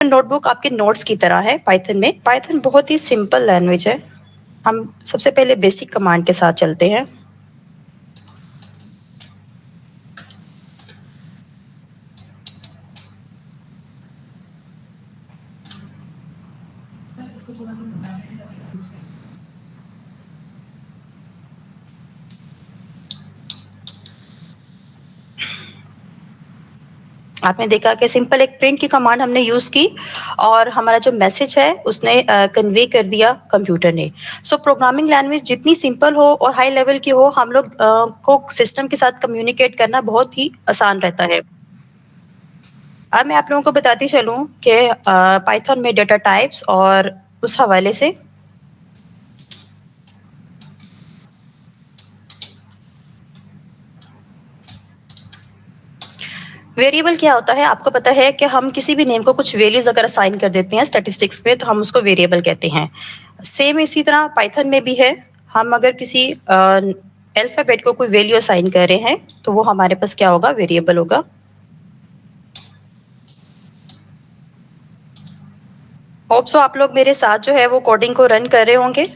Notebook आपके notes की तरह है पाइथन में। पाइथन बहुत ही सिंपल लैंग्वेज है। हम सबसे पहले बेसिक कमांड के साथ चलते हैं। आपने देखा कि सिंपल एक प्रिंट की कमांड हमने यूज की और हमारा जो मैसेज है उसने कन्वे कर दिया कंप्यूटर ने। सो प्रोग्रामिंग लैंग्वेज जितनी सिंपल हो और हाई लेवल की हो, हम लोग को सिस्टम के साथ कम्युनिकेट करना बहुत ही आसान रहता है। अब मैं आप लोगों को बताती चलूं कि पाइथन में डेटा टाइप्स और उस हवाले से वेरिएबल क्या होता है। आपको पता है कि हम किसी भी नेम को कुछ वैल्यूज अगर असाइन कर देते हैं स्टैटिस्टिक्स में तो हम उसको वेरिएबल कहते हैं। सेम इसी तरह पाइथन में भी है। हम अगर किसी अल्फाबेट को कोई वैल्यू असाइन कर रहे हैं तो वो हमारे पास क्या होगा, वेरिएबल होगा। होप सो आप लोग मेरे साथ जो है वो कोडिंग को रन कर रहे होंगे,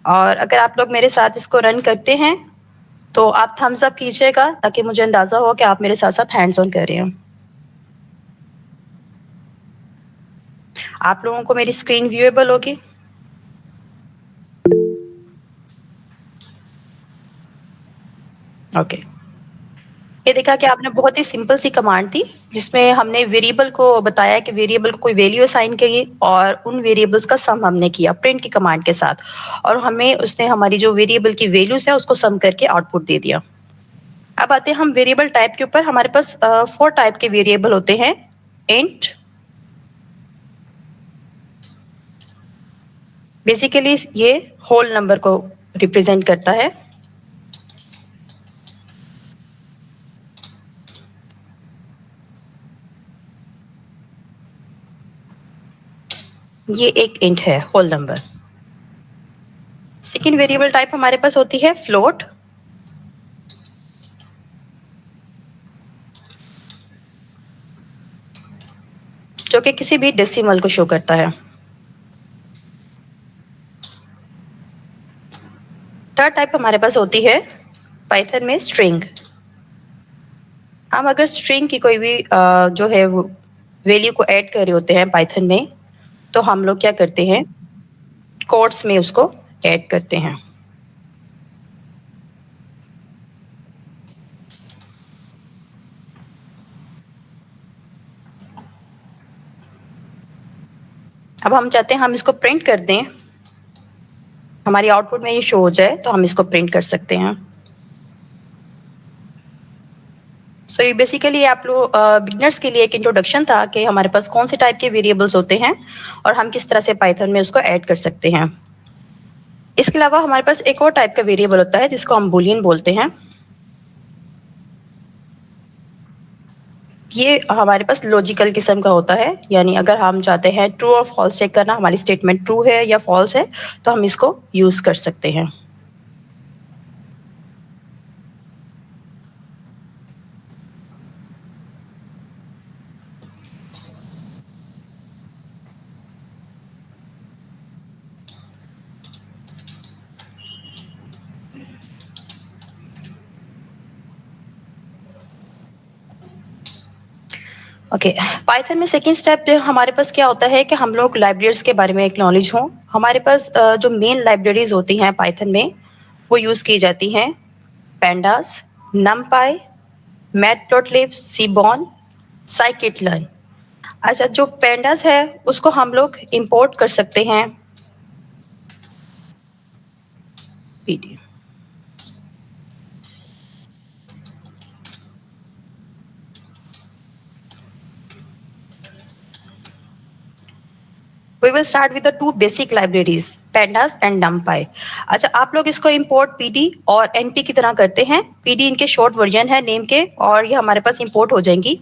और अगर आप लोग मेरे साथ इसको रन करते हैं तो आप थम्स अप कीजिएगा ताकि मुझे अंदाजा हो कि आप मेरे साथ साथ हैंड्स ऑन कर रहे हैं। आप लोगों को मेरी स्क्रीन व्यूएबल होगी। ओके, ये देखा कि आपने बहुत ही सिंपल सी कमांड थी जिसमें हमने वेरिएबल को बताया कि वेरिएबल को कोई वैल्यू असाइन करिए और उन वेरिएबल्स का सम हमने किया प्रिंट की कमांड के साथ, और हमें उसने हमारी जो वेरिएबल की वैल्यूज है उसको सम करके आउटपुट दे दिया। अब आते हैं हम वेरिएबल टाइप के ऊपर। हमारे पास 4 टाइप के वेरिएबल होते हैं। इंट बेसिकली ये होल नंबर को रिप्रेजेंट करता है। ये एक इंट है, whole number. Second variable type हमारे पास होती है फ्लोट, जो कि किसी भी डेसिमल को शो करता है। थर्ड टाइप हमारे पास होती है पाइथन में स्ट्रिंग। हम अगर स्ट्रिंग की कोई भी जो है वैल्यू को ऐड कर रहे होते हैं पाइथन में, तो हम लोग क्या करते हैं, कोट्स में उसको ऐड करते हैं। अब हम चाहते हैं हम इसको प्रिंट कर दें, हमारी आउटपुट में ये शो हो जाए, तो हम इसको प्रिंट कर सकते हैं। सो ये बेसिकली आप लोग बिगनर्स के लिए एक इंट्रोडक्शन था कि हमारे पास कौन से टाइप के वेरिएबल्स होते हैं और हम किस तरह से पाइथन में उसको ऐड कर सकते हैं। इसके अलावा हमारे पास एक और टाइप का वेरिएबल होता है जिसको हम बूलियन बोलते हैं। ये हमारे पास लॉजिकल किस्म का होता है, यानी अगर हम चाहते हैं ट्रू और फॉल्स चेक करना, हमारी स्टेटमेंट ट्रू है या फॉल्स है, तो हम इसको यूज कर सकते हैं। ओके, पाइथन में सेकेंड स्टेप हमारे पास क्या होता है कि हम लोग लाइब्रेरीज के बारे में एक नॉलेज हो। हमारे पास जो मेन लाइब्रेरीज होती हैं पाइथन में वो यूज की जाती हैं पेंडास, नमपाई, मैटप्लोटलिब, सीबॉन, साइकिट-लर्न। अच्छा, जो पेंडास है उसको हम लोग इंपोर्ट कर सकते हैं PD. We will start with the two basic libraries, pandas and numpy. अच्छा, आप लोग इसको इंपोर्ट pd और np की तरह करते हैं। pd इनके शॉर्ट वर्जन है नेम के, और ये हमारे पास इंपोर्ट हो जाएंगी।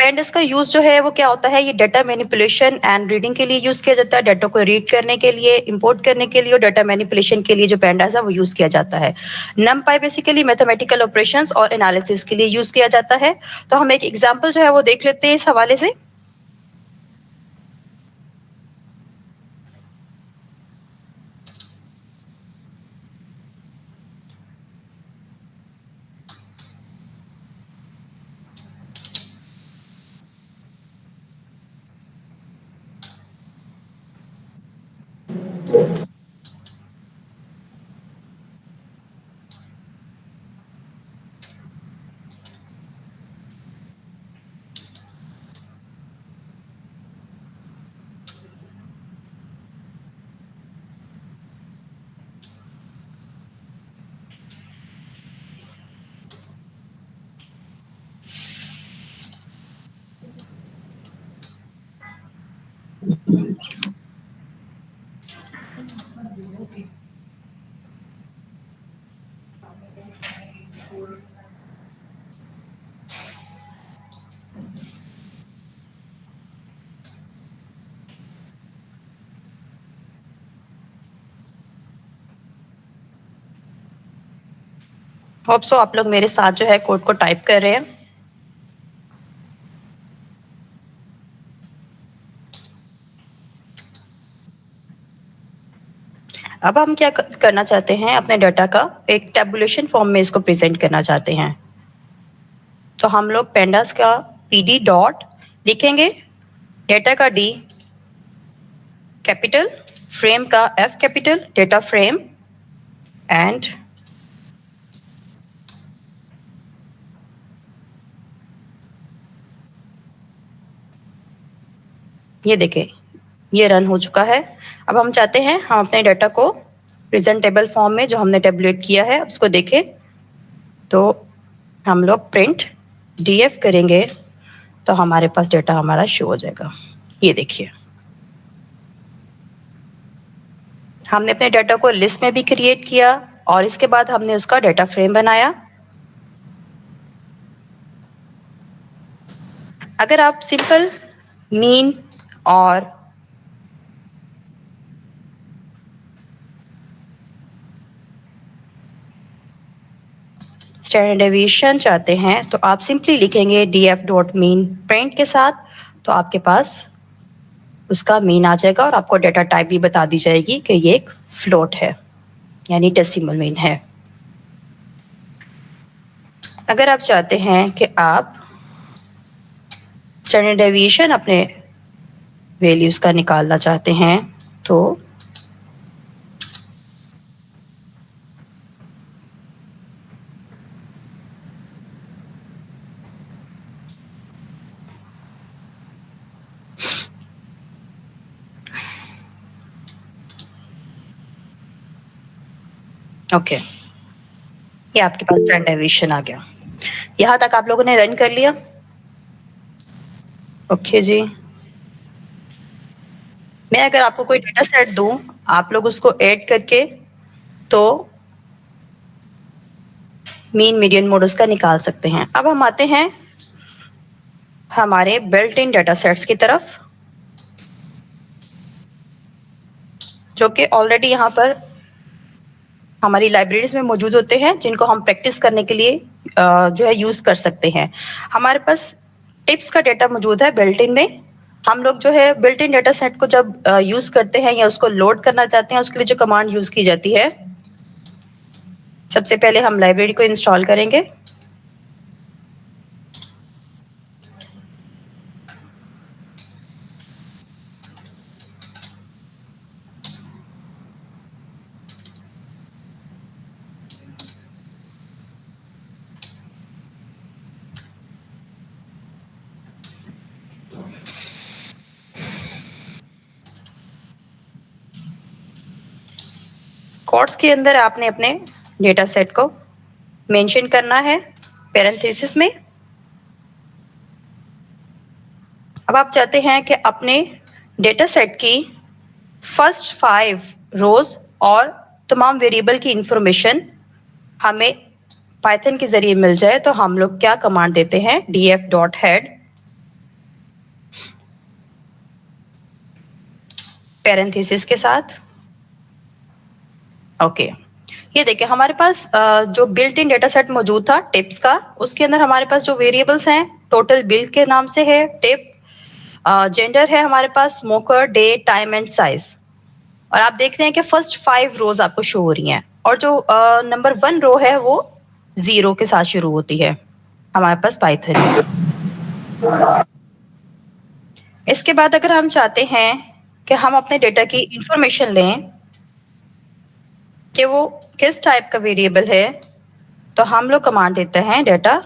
पेंडस का यूज जो है वो क्या होता है, ये डाटा मैनिपुलेशन एंड रीडिंग के लिए यूज किया जाता है, डाटा को रीड करने के लिए, इंपोर्ट करने के लिए, और डाटा मैनिपुलेशन के लिए जो पेंडास है वो यूज किया जाता है। नमपाई बेसिकली मैथमेटिकल ऑपरेशंस और एनालिसिस के लिए यूज किया जाता है। तो हम एक एग्जांपल जो है वो देख लेते हैं इस हवाले से। होप सो आप लोग मेरे साथ जो है कोड को टाइप कर रहे हैं। अब हम क्या करना चाहते हैं, अपने डाटा का एक टेबुलेशन फॉर्म में इसको प्रेजेंट करना चाहते हैं। तो हम लोग पेंडास का पीडी डॉट लिखेंगे, डेटा का डी कैपिटल, फ्रेम का F capital, data frame, and ये देखें ये रन हो चुका है। अब हम चाहते हैं हम अपने डाटा को प्रेजेंटेबल फॉर्म में जो हमने टेबुलेट किया है उसको देखें। तो हम लोग प्रिंट डीएफ करेंगे तो हमारे पास डाटा हमारा शो हो जाएगा। ये देखिए हमने अपने डाटा को लिस्ट में भी क्रिएट किया और इसके बाद हमने उसका डाटा फ्रेम बनाया। अगर आप सिंपल मीन और स्टैंडर्ड डेविएशन चाहते हैं तो आप सिंपली लिखेंगे डीएफ डॉट मीन प्रिंट के साथ, तो आपके पास उसका मीन आ जाएगा और आपको डाटा टाइप भी बता दी जाएगी कि ये एक फ्लोट है यानी डेसिमल मीन है। अगर आप चाहते हैं कि आप स्टैंडर्ड डेविएशन अपने वैल्यूज का निकालना चाहते हैं तो ओके ये आपके पास स्टैंडर्ड डेविएशन आ गया। यहां तक आप लोगों ने रन कर लिया। ओके जी, मैं अगर आपको कोई डेटा सेट दूं आप लोग उसको ऐड करके तो मीन मीडियन मोड उसका निकाल सकते हैं। अब हम आते हैं हमारे बिल्ट इन डेटा सेट्स की तरफ, जो कि ऑलरेडी यहाँ पर हमारी लाइब्रेरीज में मौजूद होते हैं, जिनको हम प्रैक्टिस करने के लिए जो है यूज कर सकते हैं। हमारे पास टिप्स का डेटा मौजूद है बिल्ट इन में। हम लोग जो है बिल्ट इन डेटा सेट को जब यूज करते हैं या उसको लोड करना चाहते हैं, उसके लिए जो कमांड यूज की जाती है, सबसे पहले हम लाइब्रेरी को इंस्टॉल करेंगे। कोट्स के अंदर आपने अपने डेटा सेट को मेंशन करना है पैरेंथेसिस में। अब आप चाहते हैं कि अपने डेटा सेट की फर्स्ट 5 रोज और तमाम वेरिएबल की इंफॉर्मेशन हमें पाइथन के जरिए मिल जाए, तो हम लोग क्या कमांड देते हैं, df.head पैरेंथेसिस के साथ। ओके, ये देखिए हमारे पास जो बिल्ट इन डेटा सेट मौजूद था टिप्स का, उसके अंदर हमारे पास जो वेरिएबल्स हैं टोटल बिल के नाम से है टिप, जेंडर है हमारे पास, smoker, day, time and size. और आप देख रहे हैं कि फर्स्ट 5 रोज आपको शो हो रही हैं, और जो नंबर 1 रो है वो 0 के साथ शुरू होती है हमारे पास पाइथन में। इसके बाद अगर हम चाहते हैं कि हम अपने डेटा की इंफॉर्मेशन लें कि वो किस टाइप का वेरिएबल है, तो हम लोग कमांड देते हैं डेटा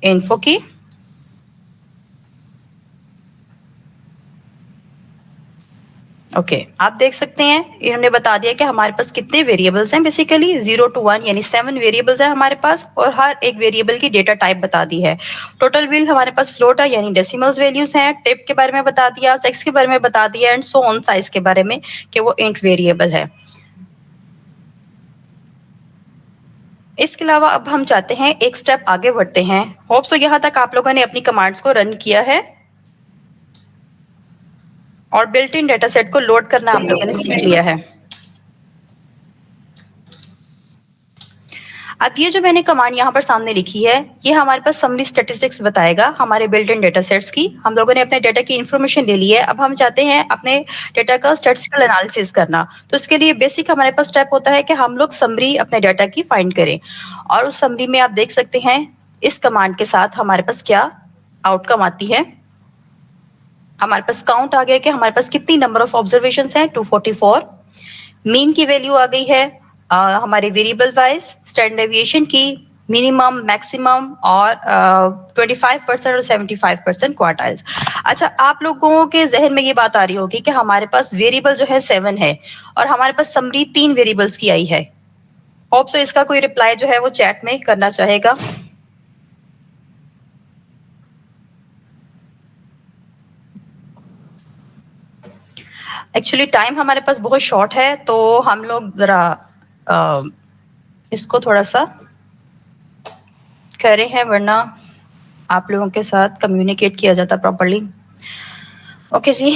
इन्फो की। ओके, आप देख सकते हैं इन्होंने बता दिया कि हमारे पास कितने वेरिएबल्स हैं, बेसिकली 0 to 1 यानी 7 वेरिएबल्स हैं हमारे पास, और हर एक वेरिएबल की डेटा टाइप बता दी है। टोटल बिल हमारे पास फ्लोट है यानी डेसिमल्स वैल्यूज हैं, टिप के बारे में बता दिया, सेक्स के बारे में बता दिया, एंड सो ऑन साइज के बारे में कि वो इंट वेरिएबल है। इसके अलावा अब हम चाहते हैं एक स्टेप आगे बढ़ते हैं। होप सो यहाँ तक आप लोगों ने अपनी कमांड्स को रन किया है और बिल्ट इन डेटा सेट को लोड करना आप लोगों ने सीख लिया है। अब ये जो मैंने कमांड यहाँ पर सामने लिखी है, ये हमारे पास समरी स्टैटिस्टिक्स बताएगा हमारे बिल्ट इन डेटा सेट्स की। हम लोगों ने अपने डेटा की इन्फॉर्मेशन ले ली है, अब हम चाहते हैं अपने डेटा का स्टैटिस्टिकल एनालिसिस करना। तो इसके लिए बेसिक हमारे पास स्टेप होता है कि हम लोग समरी अपने डेटा की फाइंड करें, और उस समरी में आप देख सकते हैं इस कमांड के साथ हमारे पास क्या आउटकम आती है। हमारे पास काउंट आ गया कि हमारे पास कितनी नंबर ऑफ ऑब्जर्वेशन है, 244। मीन की वैल्यू आ गई है हमारे वेरिएबल वाइज, स्टैंडर्ड डेविएशन की, मिनिमम, मैक्सिमम, और 25% और 75% क्वार्टाइल्स। अच्छा, आप लोगों के जहन में ये बात आ रही होगी कि हमारे पास वेरिएबल जो है 7 है और हमारे पास समरी 3 वेरिएबल्स की आई है। होप सो इसका कोई रिप्लाई जो है वो चैट में करना चाहेगा। एक्चुअली टाइम हमारे पास बहुत शॉर्ट है, तो हम लोग जरा इसको थोड़ा सा कर रहे हैं, वरना आप लोगों के साथ कम्युनिकेट किया जाता प्रॉपर्ली। ओके जी,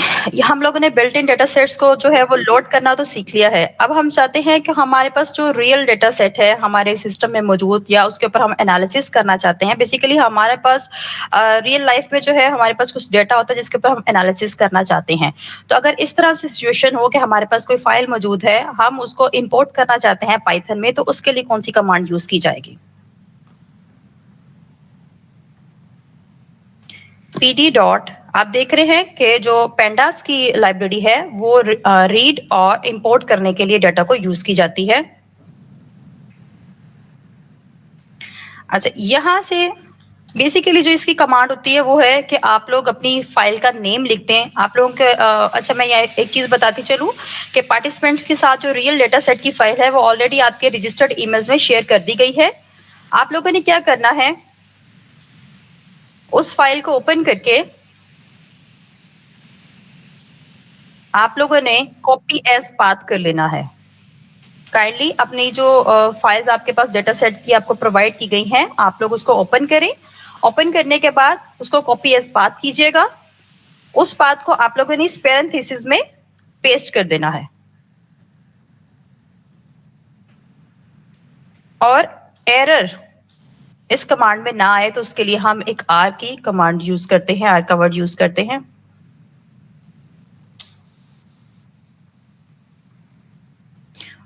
हम लोगों ने बिल्ट इन डेटा सेट्स को जो है वो लोड करना तो सीख लिया है। अब हम चाहते हैं कि हमारे पास जो रियल डेटा सेट है हमारे सिस्टम में मौजूद, या उसके ऊपर हम एनालिसिस करना चाहते हैं। बेसिकली हमारे पास रियल लाइफ में जो है हमारे पास कुछ डेटा होता है जिसके ऊपर हम एनालिसिस करना चाहते हैं। तो अगर इस तरह से सिचुएशन हो कि हमारे पास कोई फाइल मौजूद है, हम उसको इम्पोर्ट करना चाहते हैं पाइथन में, तो उसके लिए कौन सी कमांड यूज की जाएगी? pd डॉट, आप देख रहे हैं कि जो पेंडास की लाइब्रेरी है वो रीड और इंपोर्ट करने के लिए डाटा को यूज की जाती है। अच्छा, यहाँ से बेसिकली जो इसकी कमांड होती है वो है कि आप लोग अपनी फाइल का नेम लिखते हैं। आप लोगों के अच्छा, मैं यहाँ एक चीज बताती चलूँ कि पार्टिसिपेंट्स के साथ जो रियल डेटा सेट की फाइल है वो ऑलरेडी आपके रजिस्टर्ड ईमेल्स में शेयर कर दी गई है। आप लोगों ने क्या करना है, उस फाइल को ओपन करके आप लोगों ने कॉपी एज पाथ कर लेना है। काइंडली अपनी जो फाइल्स आपके पास डेटा सेट की आपको प्रोवाइड की गई हैं, आप लोग उसको ओपन करें। ओपन करने के बाद उसको कॉपी एज पाथ कीजिएगा। उस पाथ को आप लोगों ने इस पैरेंथेसिस में पेस्ट कर देना है, और एरर इस कमांड में ना आए तो उसके लिए हम एक आर की कमांड यूज करते हैं, आर का वर्ड यूज करते हैं।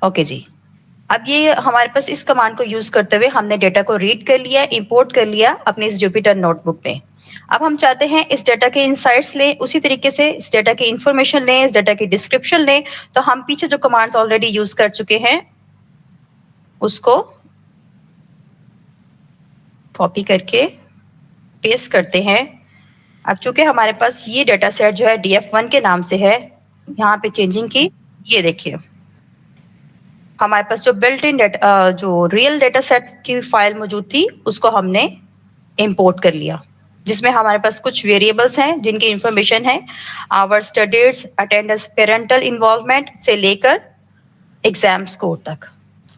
ओके जी, अब ये हमारे पास इस कमांड को यूज करते हुए हमने डेटा को रीड कर लिया, इंपोर्ट कर लिया अपने इस जुपिटर नोटबुक में। अब हम चाहते हैं इस डेटा के इनसाइट्स लें, उसी तरीके से इस डेटा की इंफॉर्मेशन लें, इस डेटा की डिस्क्रिप्शन लें। तो हम पीछे जो कमांड्स ऑलरेडी यूज कर चुके हैं उसको कॉपी करके पेस्ट करते हैं। अब चूंकि हमारे पास ये डेटा सेट जो है df1 के नाम से है, यहाँ पे चेंजिंग की, ये देखिए हमारे पास जो बिल्ट इन डेटा जो रियल डेटा सेट की फाइल मौजूद थी उसको हमने इंपोर्ट कर लिया, जिसमें हमारे पास कुछ वेरिएबल्स हैं जिनकी इंफॉर्मेशन है hour studies, attendance, parental involvement से लेकर एग्जाम स्कोर तक।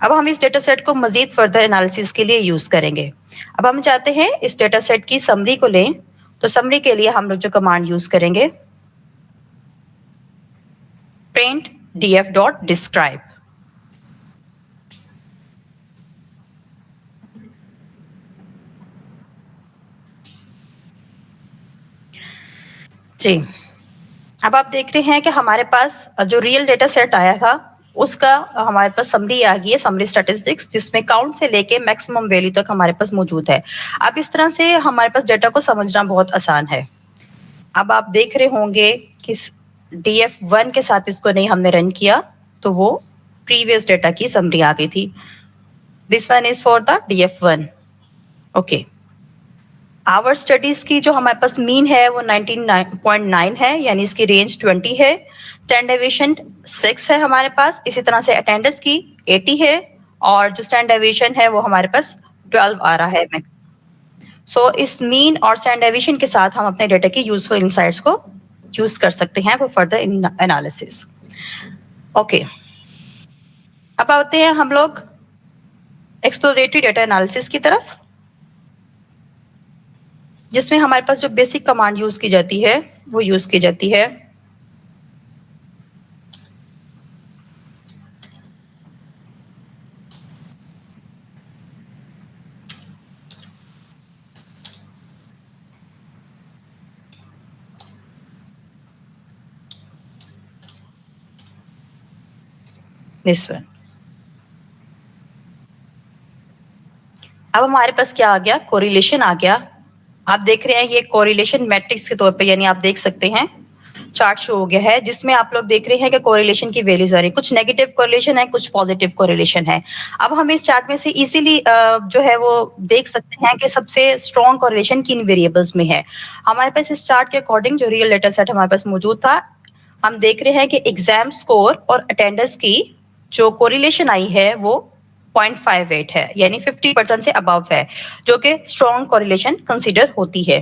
अब हम इस डेटा सेट को मजीद फर्दर एनालिसिस के लिए यूज करेंगे। अब हम चाहते हैं इस डेटा सेट की समरी को लें, तो समरी के लिए हम लोग जो कमांड यूज करेंगे print df.describe। जी, अब आप देख रहे हैं कि हमारे पास जो रियल डेटा सेट आया था उसका हमारे पास समरी आ गई है, समरी स्टैटिस्टिक्स, जिसमें काउंट से लेके मैक्सिमम वैल्यू तक हमारे पास मौजूद है। अब इस तरह से हमारे पास डेटा को समझना बहुत आसान है। अब आप देख रहे होंगे कि df1 के साथ इसको नहीं हमने रन किया तो वो प्रीवियस डेटा की समरी आ गई थी। This one is for the df1। Okay, hour studies की जो हमारे पास मीन है वो 19.9 है, यानी इसकी रेंज 20 है। स्टैंड डेविएशन 6 है हमारे पास। इसी तरह से अटेंडेंस की 80 है और जो स्टैंड डेविएशन है वो हमारे पास 12 आ रहा है। सो इस मीन और स्टैंड डेविएशन के साथ हम अपने डेटा की यूजफुल इनसाइट्स को यूज कर सकते हैं फॉर फर्दर एनालिसिस। ओके, अब आते हैं हम लोग एक्सप्लोरेटरी डेटा एनालिसिस की तरफ, जिसमें हमारे पास जो बेसिक कमांड यूज की जाती है वो यूज की जाती है दिस वन। अब हमारे पास क्या आ गया, कोरिलेशन आ गया। आप देख रहे हैं ये कोरिलेशन मैट्रिक्स के तौर पे, यानी आप देख सकते हैं चार्ट शो हो गया है, जिसमें आप लोग देख रहे हैं कि कोरिलेशन की वैल्यूज आ रही है। कुछ नेगेटिव कोरिलेशन है, कुछ पॉजिटिव कोरिलेशन है। अब हम इस चार्ट में से इजीली जो है वो देख सकते हैं कि सबसे स्ट्रॉन्ग कोरिलेशन किन वेरिएबल्स में है। हमारे पास इस चार्ट के अकॉर्डिंग जो रियल डेटा सेट हमारे पास मौजूद था, हम देख रहे हैं कि एग्जाम स्कोर और अटेंडेंस की जो कोरिलेशन आई है वो 0.58 है, यानी 50% से अबव है, जो कि स्ट्रॉन्ग कोरिलेशन कंसीडर होती है।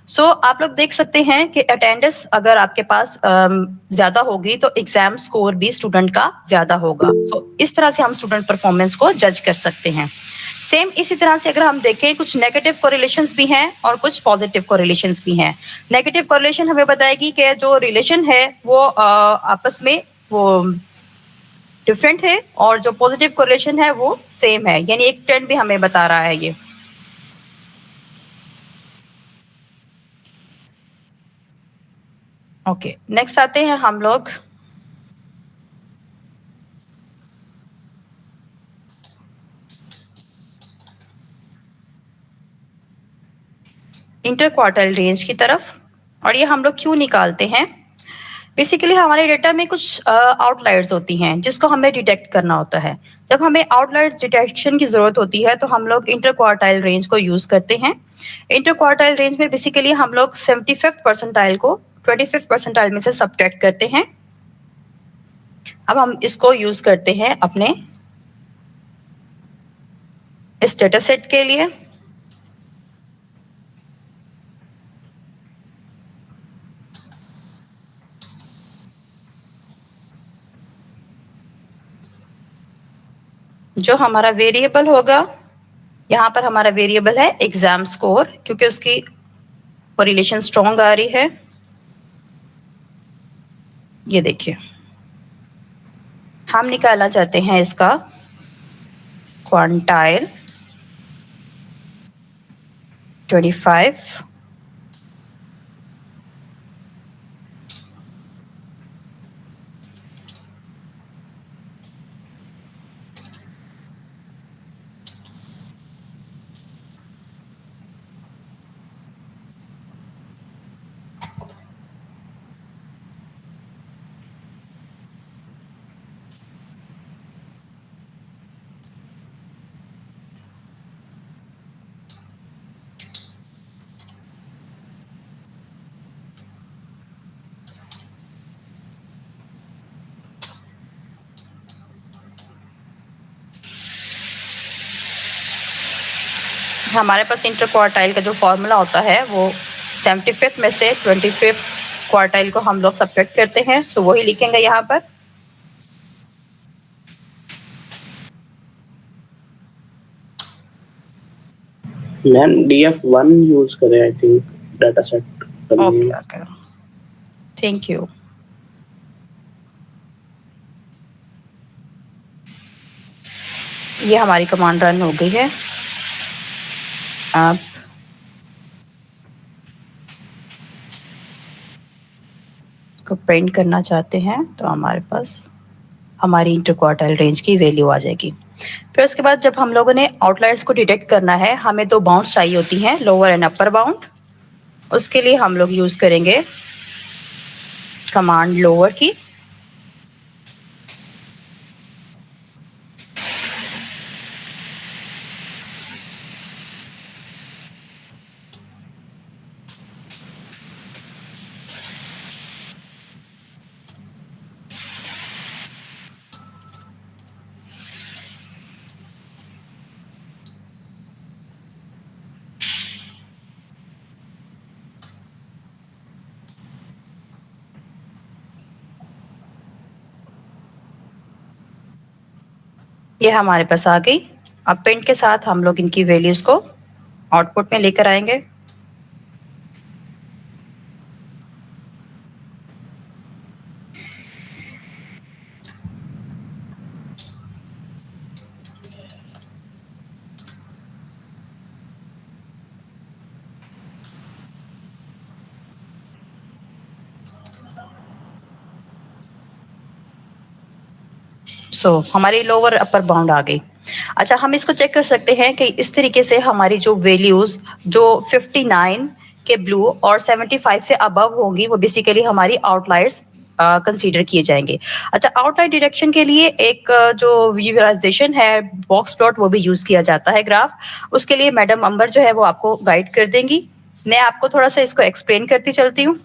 सो आप लोग देख सकते हैं कि अटेंडेंस अगर आपके पास ज्यादा होगी तो एग्जाम स्कोर भी स्टूडेंट का ज्यादा होगा। सो इस तरह से हम स्टूडेंट परफॉर्मेंस को जज कर सकते हैं। सेम इसी तरह से अगर हम देखें, कुछ नेगेटिव कोरिलेशंस भी हैं और कुछ पॉजिटिव कोरिलेशंस भी हैं। नेगेटिव कोरिलेशन हमें बताएगी कि जो रिलेशन है वो आपस में वो डिफरेंट है, और जो पॉजिटिव कोरिलेशन है वो सेम है, यानी एक ट्रेंड भी हमें बता रहा है ये। ओके, नेक्स्ट आते हैं हम लोग इंटर क्वार्टाइल रेंज की तरफ। और ये हम लोग क्यों निकालते हैं? बेसिकली हमारे डेटा में कुछ आउटलायर्स होती हैं जिसको हमें डिटेक्ट करना होता है। जब हमें आउटलायर्स डिटेक्शन की जरूरत होती है तो हम लोग इंटर क्वार्टाइल रेंज को यूज करते हैं। इंटर क्वार्टाइल रेंज में बेसिकली हम लोग 75th परसेंटाइल को 25th परसेंटाइल में से सब्ट्रैक्ट करते हैं। अब हम इसको यूज करते हैं अपने इस डेटा सेट के लिए। जो हमारा वेरिएबल होगा, यहाँ पर हमारा वेरिएबल है एग्जाम स्कोर, क्योंकि उसकी कोरिलेशन स्ट्रॉन्ग आ रही है। ये देखिए, हम निकालना चाहते हैं इसका क्वांटाइल 25। हमारे पास इंटर क्वार्टाइल का जो फॉर्मूला होता है वो 75th में से 25th क्वार्टाइल को हम लोग सब्ट्रैक्ट करते हैं। सो वही लिखेंगे यहाँ पर। मैम df1 यूज करें I think data set. Okay, thank you. ये हमारी कमांड रन हो गई है। आप को प्रिंट करना चाहते हैं तो हमारे पास हमारी इंटरक्वार्टाइल रेंज की वैल्यू आ जाएगी। फिर उसके बाद जब हम लोगों ने आउटलायर्स को डिटेक्ट करना है, हमें 2 बाउंड्स चाहिए होती हैं, लोअर एंड अपर बाउंड। उसके लिए हम लोग यूज करेंगे कमांड लोअर की। ये हमारे पास आ गई। अब प्रिंट के साथ हम लोग इनकी वैल्यूज को आउटपुट में लेकर आएंगे। हमारी लोअर अपर बाउंड आ गई। अच्छा, हम इसको चेक कर सकते हैं कि इस तरीके से हमारी जो वैल्यूज जो 59 के ब्लू और 75 से अबव होंगी वो बेसिकली हमारी आउटलायर्स कंसीडर किए जाएंगे। अच्छा, आउटलायर डिटेक्शन के लिए एक जो विजुअलाइजेशन है बॉक्स प्लॉट वो भी यूज किया जाता है ग्राफ। उसके लिए मैडम अंबर जो है वो आपको गाइड कर देंगी। मैं आपको थोड़ा सा इसको एक्सप्लेन करती चलती हूँ।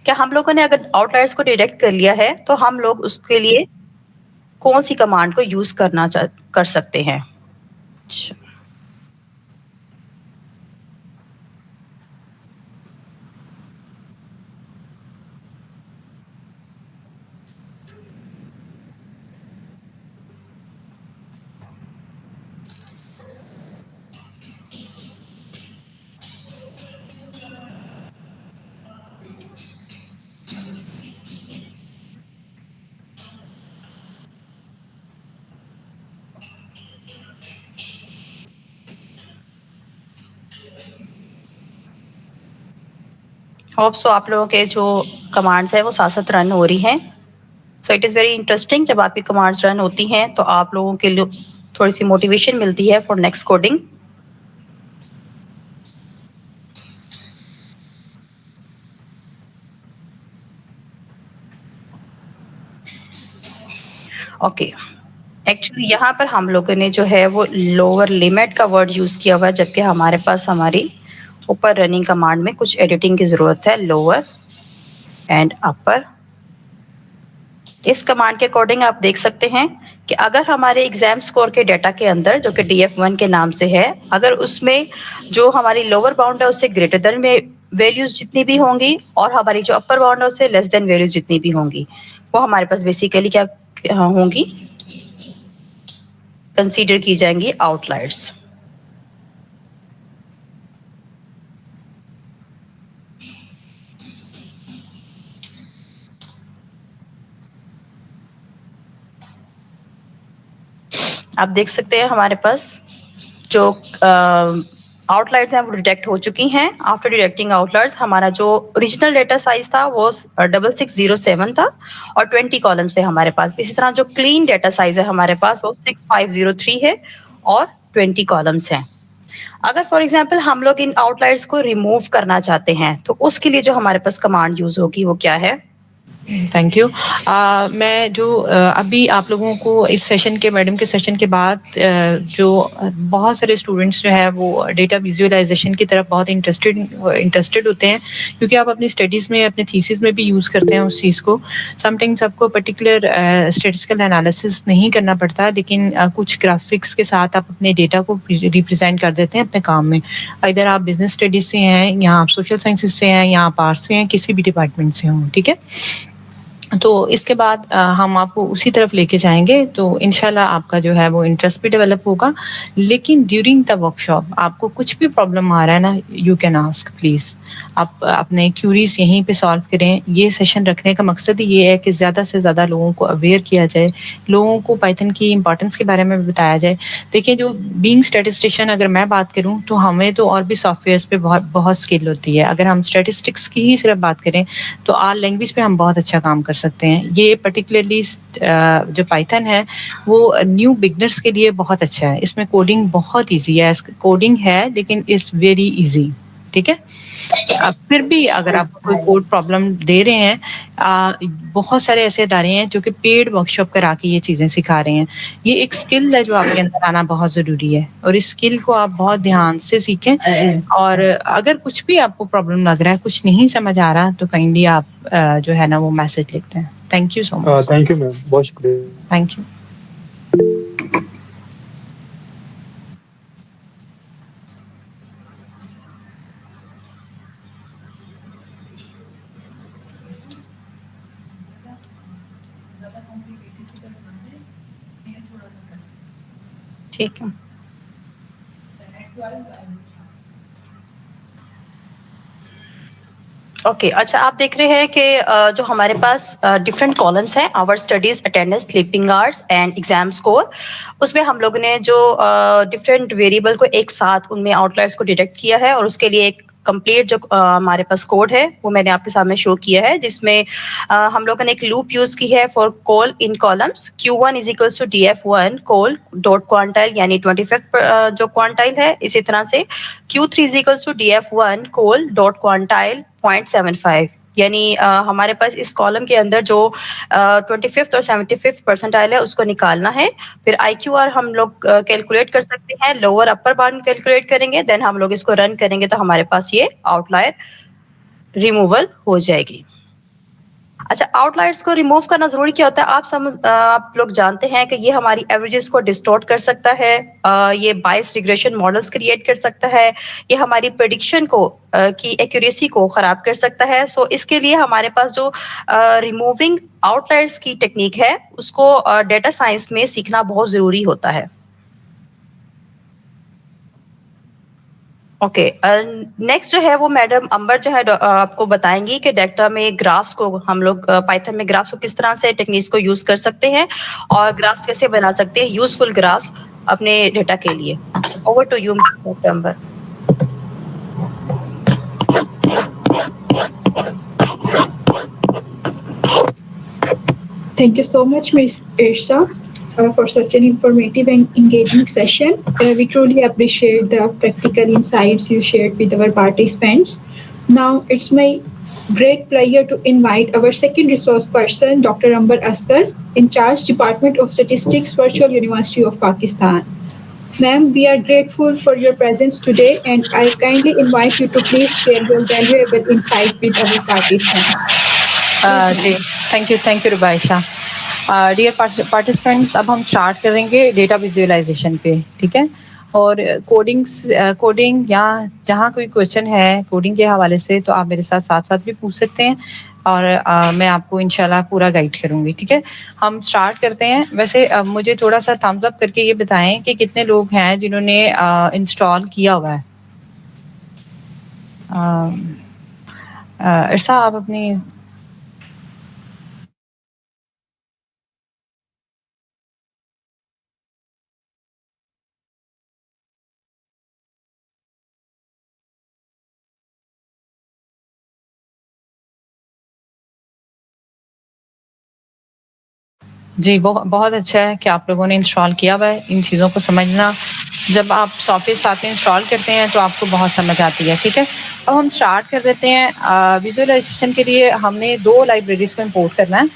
क्या हम लोगों ने अगर आउटलायर्स को डिटेक्ट कर लिया है तो हम लोग उसके लिए कौन सी कमांड को यूज कर सकते हैं। अच्छा, होप सो आप लोगों के जो कमांड्स है वो साथ साथ रन हो रही हैं। So it is very interesting जब आपकी कमांड्स रन होती हैं तो आप लोगों के लिए थोड़ी सी मोटिवेशन मिलती है for next coding. Okay, actually यहाँ पर हम लोगों ने जो है वो लोअर लिमिट का वर्ड यूज किया हुआ है, जबकि हमारे पास हमारी ऊपर रनिंग कमांड में कुछ एडिटिंग की जरूरत है, लोअर एंड अपर। इस कमांड के अकॉर्डिंग आप देख सकते हैं कि अगर हमारे एग्जाम स्कोर के डाटा के अंदर जो कि DF1 के नाम से है, अगर उसमें जो हमारी लोअर बाउंड है उससे ग्रेटर देन में वैल्यूज जितनी भी होंगी और हमारी जो अपर बाउंड है उससे लेस देन वैल्यूज जितनी भी होंगी वो हमारे पास बेसिकली क्या होंगी, कंसीडर की जाएंगी आउटलायर्स। आप देख सकते हैं हमारे पास जो आउटलायर्स हैं वो डिटेक्ट हो चुकी हैं। आफ्टर डिटेक्टिंग आउटलायर्स हमारा जो ओरिजिनल डेटा साइज था वो 6607 था और 20 कॉलम्स थे हमारे पास। इसी तरह जो क्लीन डेटा साइज है हमारे पास वो 6503 है और 20 कॉलम्स हैं। अगर फॉर एग्जांपल हम लोग इन आउटलायर्स को रिमूव करना चाहते हैं तो उसके लिए जो हमारे पास कमांड यूज होगी वो क्या है। Thank you. मैं जो अभी आप लोगों को इस सेशन के मैडम के सेशन के बाद जो बहुत सारे स्टूडेंट्स जो है वो डेटा विजुअलाइजेशन की तरफ बहुत इंटरेस्टेड होते हैं, क्योंकि आप अपनी स्टडीज़ में अपने थीसिस में भी यूज़ करते हैं उस चीज़ को। समटाइम्स आपको पर्टिकुलर स्टैटिस्टिकल एनालिसिस नहीं करना पड़ता, लेकिन कुछ ग्राफिक्स के साथ आप अपने डेटा को रिप्रेजेंट कर देते हैं अपने काम में। इधर आप बिजनेस स्टडीज़ से हैं या आप सोशल साइंसेज से हैं या आप आर्ट्स से हैं, किसी भी डिपार्टमेंट से हों, ठीक है। तो इसके बाद हम आपको उसी तरफ लेके जाएँगे, तो इंशाल्लाह आपका जो है वो इंटरेस्ट भी डेवलप होगा। लेकिन ड्यूरिंग द वर्कशॉप आपको कुछ भी प्रॉब्लम आ रहा है ना, यू कैन आस्क प्लीज़। आप अपने क्यूरीज़ यहीं पे सॉल्व करें। ये सेशन रखने का मकसद ही ये है कि ज़्यादा से ज़्यादा लोगों को अवेयर किया जाए, लोगों को पाइथन की इम्पोर्टेंस के बारे में भी बताया जाए। देखिए, जो बीइंग स्टैटिस्टिशियन अगर मैं बात करूँ, तो हमें तो और भी सॉफ्टवेयर्स पे बहुत बहुत स्किल होती है। अगर हम स्टैटिस्टिक्स की ही सिर्फ बात करें, तो आर लैंग्वेज पे हम बहुत अच्छा काम कर सकते हैं। ये पर्टिकुलरली जो पाइथन है, वो न्यू बिगनर्स के लिए बहुत अच्छा है। इसमें कोडिंग बहुत ईज़ी है, कोडिंग है लेकिन इट्स वेरी ईज़ी, ठीक है? फिर भी अगर आपको कोई कोड प्रॉब्लम दे रहे हैं, बहुत सारे ऐसे इदारे हैं जो कि पेड वर्कशॉप करा के ये चीज़ें सिखा रहे हैं। ये एक स्किल है जो आपके अंदर आना बहुत ज़रूरी है, और इस स्किल को आप बहुत ध्यान से सीखें। और अगर कुछ भी आपको प्रॉब्लम लग रहा है, कुछ नहीं समझ आ रहा, तो काइंडली आप जो है ना वो मैसेज लिखते हैं। Thank you so much. Thank you ma'am, बहुत शुक्रिया। Thank you. ठीक है। ओके, अच्छा आप देख रहे हैं कि जो हमारे पास डिफरेंट कॉलम्स हैं, hour studies, attendance, sleeping hours and exam score. उसमें हम लोगों ने जो डिफरेंट वेरिएबल को एक साथ उनमें आउटलायर्स को डिटेक्ट किया है, और उसके लिए एक कंप्लीट जो हमारे पास कोड है वो मैंने आपके सामने शो किया है, जिसमें हम लोगों ने एक लूप यूज की है for col in columns. Q1 is equals to DF1 col dot quantile, यानी 25th जो क्वांटाइल है। इसी तरह से Q3 is equals to DF1 col dot quantile 0.75, यानी हमारे पास इस कॉलम के अंदर जो 25th और 75th परसेंटाइल है उसको निकालना है। फिर IQR हम लोग कैलकुलेट कर सकते हैं, लोअर अपर बाउंड कैलकुलेट करेंगे, देन हम लोग इसको रन करेंगे तो हमारे पास ये आउटलायर रिमूवल हो जाएगी। अच्छा, आउटलायर्स को रिमूव करना जरूरी क्या होता है, आप लोग जानते हैं कि ये हमारी एवरेजेस को डिस्टॉर्ट कर सकता है, ये बायस रिग्रेशन मॉडल्स क्रिएट कर सकता है, ये हमारी प्रेडिक्शन को की एक्यूरेसी को खराब कर सकता है। सो इसके लिए हमारे पास जो रिमूविंग आउटलायर्स की टेक्निक है उसको डेटा साइंस में सीखना बहुत जरूरी होता है। ओके, नेक्स्ट जो है वो मैडम अंबर जो है आपको बताएंगी कि डेटा में ग्राफ्स को हम लोग पाइथन में ग्राफ्स को किस तरह से टेक्निक्स को यूज कर सकते हैं, और ग्राफ्स कैसे बना सकते हैं, यूजफुल ग्राफ्स अपने डेटा के लिए। Over to you doctor Ambar. Thank you so much, Ms. Irsha, for such an informative and engaging session. We truly appreciate the practical insights you shared with our participants. Now, it's my great pleasure to invite our second resource person, Dr. Amber Asgar, in charge Department of Statistics, Virtual University of Pakistan. Ma'am, we are grateful for your presence today, and I kindly invite you to please share your valuable insight with our participants. जी, thank you Rubaisha. Dear participants, अब हम start करेंगे data visualisation पे, ठीक है? और coding या जहाँ कोई क्वेश्चन है कोडिंग के हवाले से, तो आप मेरे साथ साथ साथ भी पूछ सकते हैं, और मैं आपको इंशाल्लाह पूरा गाइड करूँगी, ठीक है? हम स्टार्ट करते हैं। वैसे मुझे थोड़ा सा थम्स अप करके ये बताएं कि कितने लोग हैं जिन्होंने इंस्टॉल किया हुआ है। इरसा, आप अपनी जी, बहुत अच्छा है कि आप लोगों ने इंस्टॉल किया हुआ है। इन चीज़ों को समझना, जब आप सॉफ्टवेयर साथ में इंस्टॉल करते हैं तो आपको बहुत समझ आती है, ठीक है? अब हम स्टार्ट कर देते हैं। विजुअलाइजेशन के लिए हमने 2 लाइब्रेरीज़ को इंपोर्ट करना है।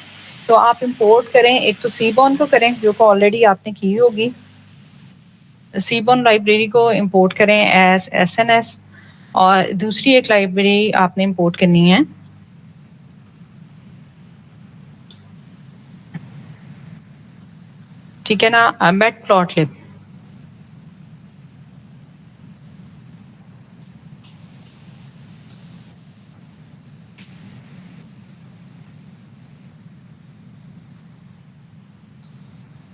तो आप इंपोर्ट करें, एक तो सीबॉर्न को करें, जो कि ऑलरेडी आपने की होगी। सीबॉर्न लाइब्रेरी को इंपोर्ट करें एज़ SNS, और दूसरी एक लाइब्रेरी आपने इंपोर्ट करनी है, ठीक है ना, मैटप्लॉटलिब।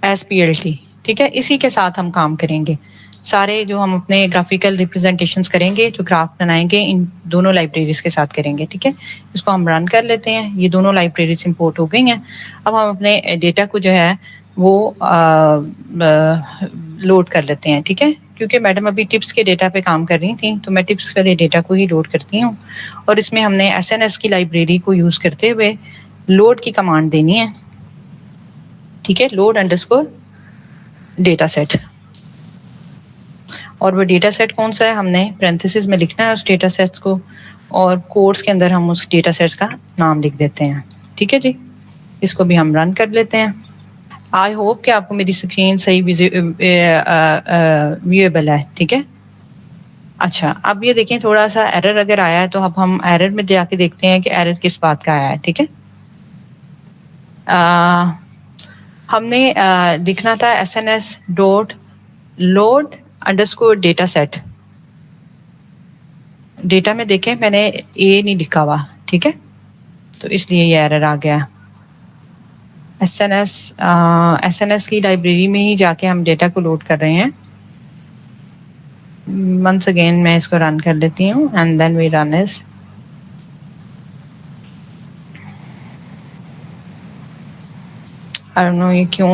SPLT, ठीक है। इसी के साथ हम काम करेंगे। सारे जो हम अपने ग्राफिकल रिप्रेजेंटेशंस करेंगे, जो ग्राफ बनाएंगे, इन दोनों लाइब्रेरीज के साथ करेंगे, ठीक है। इसको हम रन कर लेते हैं। ये दोनों लाइब्रेरीज इंपोर्ट हो गई हैं। अब हम अपने डेटा को जो है वो लोड कर लेते हैं, ठीक है। क्योंकि मैडम अभी टिप्स के डेटा पे काम कर रही थी, तो मैं टिप्स वाले डेटा को ही लोड करती हूँ। और इसमें हमने SNS की लाइब्रेरी को यूज़ करते हुए लोड की कमांड देनी है, ठीक है। Load underscore data set. और वो डेटा सेट कौन सा है, हमने पैरेंथेसिस में लिखना है उस डेटा सेट्स को, और कोड्स के अंदर हम उस डेटा सेट्स का नाम लिख देते हैं, ठीक है जी। इसको भी हम रन कर लेते हैं। आई होप कि आपको मेरी स्क्रीन सही व्यूएबल है, ठीक है। अच्छा, अब ये देखें, थोड़ा सा एरर अगर आया है तो अब हम एरर में जाके देखते हैं कि एरर किस बात का आया है, ठीक है। हमने लिखना था SNS.load_dataset। डेटा में देखें मैंने ए नहीं लिखा हुआ, ठीक है, तो इसलिए ये एरर आ गया। SNS की लाइब्रेरी में ही जाके हम डेटा को लोड कर रहे हैं। वंस अगेन मैं इसको रन कर लेती हूँ एंड देन वी रन इस। आई डोंट नो ये क्यों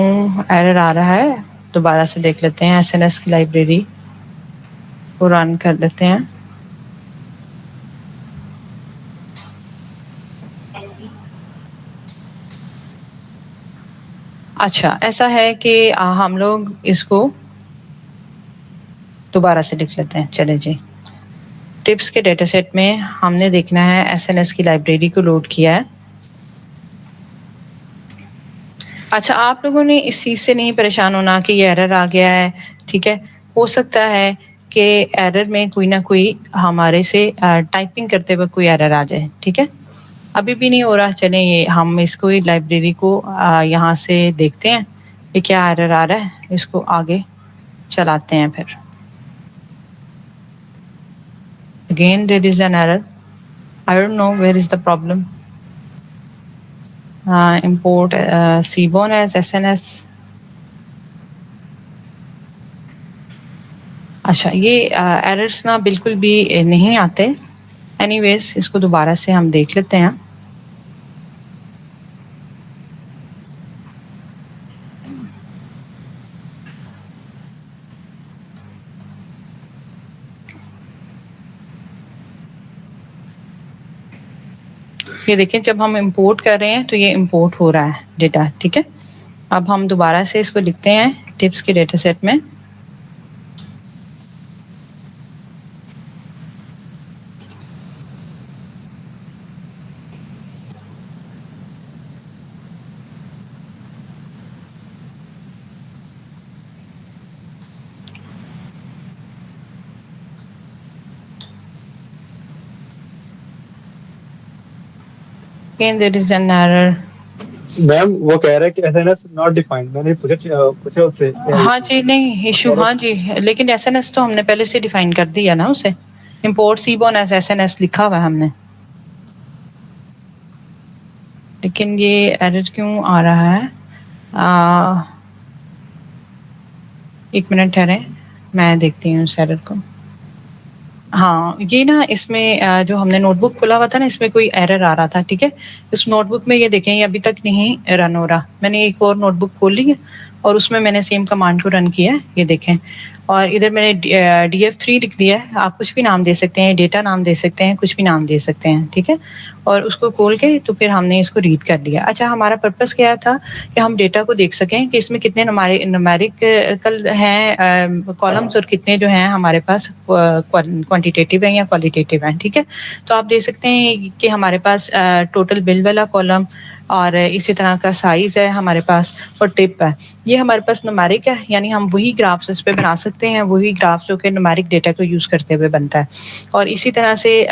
एरर आ रहा है, दोबारा से देख लेते हैं। SNS की लाइब्रेरी को रन कर लेते हैं। अच्छा, ऐसा है कि हम लोग इसको दोबारा से लिख लेते हैं। चले जी, टिप्स के डेटा सेट में हमने देखना है SNS की लाइब्रेरी को लोड किया है। अच्छा, आप लोगों ने इस चीज़ से नहीं परेशान होना कि ये एरर आ गया है, ठीक है। हो सकता है कि एरर में कोई ना कोई हमारे से टाइपिंग करते वक्त कोई एरर आ जाए, ठीक है। अभी भी नहीं हो रहा, चलें ये हम इसको लाइब्रेरी को यहाँ से देखते हैं कि क्या एरर आ रहा है, इसको आगे चलाते हैं फिर। Again there is an error. I don't know where is the problem. Import Seaborn as SNS. अच्छा, ये एरर्स ना बिल्कुल भी नहीं आते। एनीवेज इसको दोबारा से हम देख लेते हैं। ये देखें, जब हम इंपोर्ट कर रहे हैं तो ये इंपोर्ट हो रहा है डेटा, ठीक है। अब हम दोबारा से इसको लिखते हैं टिप्स के डेटा सेट में। Again there is an error. Ma'am वो कह रहा है कि SNS नॉट डिफाइंड। मैंने पूछा उससे। हाँ जी, नहीं इशू, हाँ जी, लेकिन SNS तो हमने पहले से डिफाइन कर दिया ना उसे। इंपोर्ट सीबॉर्न एज SNS लिखा हुआ है हमने, लेकिन ये एरर क्यों आ रहा है? एक मिनट ठहरें, मैं देखती हूँ उस एरर को। हाँ, ये ना इसमें जो हमने नोटबुक खोला हुआ था ना, इसमें कोई एरर आ रहा था, ठीक है। इस नोटबुक में ये देखें, ये अभी तक नहीं रन हो रहा। मैंने एक और नोटबुक खोल ली है और उसमें मैंने सेम कमांड को रन किया है, ये देखें। और इधर मैंने DF3 लिख दिया है। आप कुछ भी नाम दे सकते हैं, डेटा नाम दे सकते हैं, कुछ भी नाम दे सकते हैं, ठीक है। और उसको खोल के तो फिर हमने इसको रीड कर लिया। अच्छा, हमारा पर्पस क्या था कि हम डेटा को देख सकें कि इसमें कितने न्यूमेरिकल हैं कॉलम्स और कितने जो हैं हमारे पास क्वांटिटेटिव हैं या क्वालिटेटिव हैं, ठीक है। तो आप देख सकते हैं कि हमारे पास टोटल बिल वाला कॉलम और इसी तरह का साइज है हमारे पास, और टिप है। ये हमारे पास न्यूमेरिक है, यानी हम वही ग्राफ्स इस पे बना सकते हैं, वही ग्राफ्स जो कि न्यूमेरिक डेटा को यूज़ करते हुए बनता है। और इसी तरह से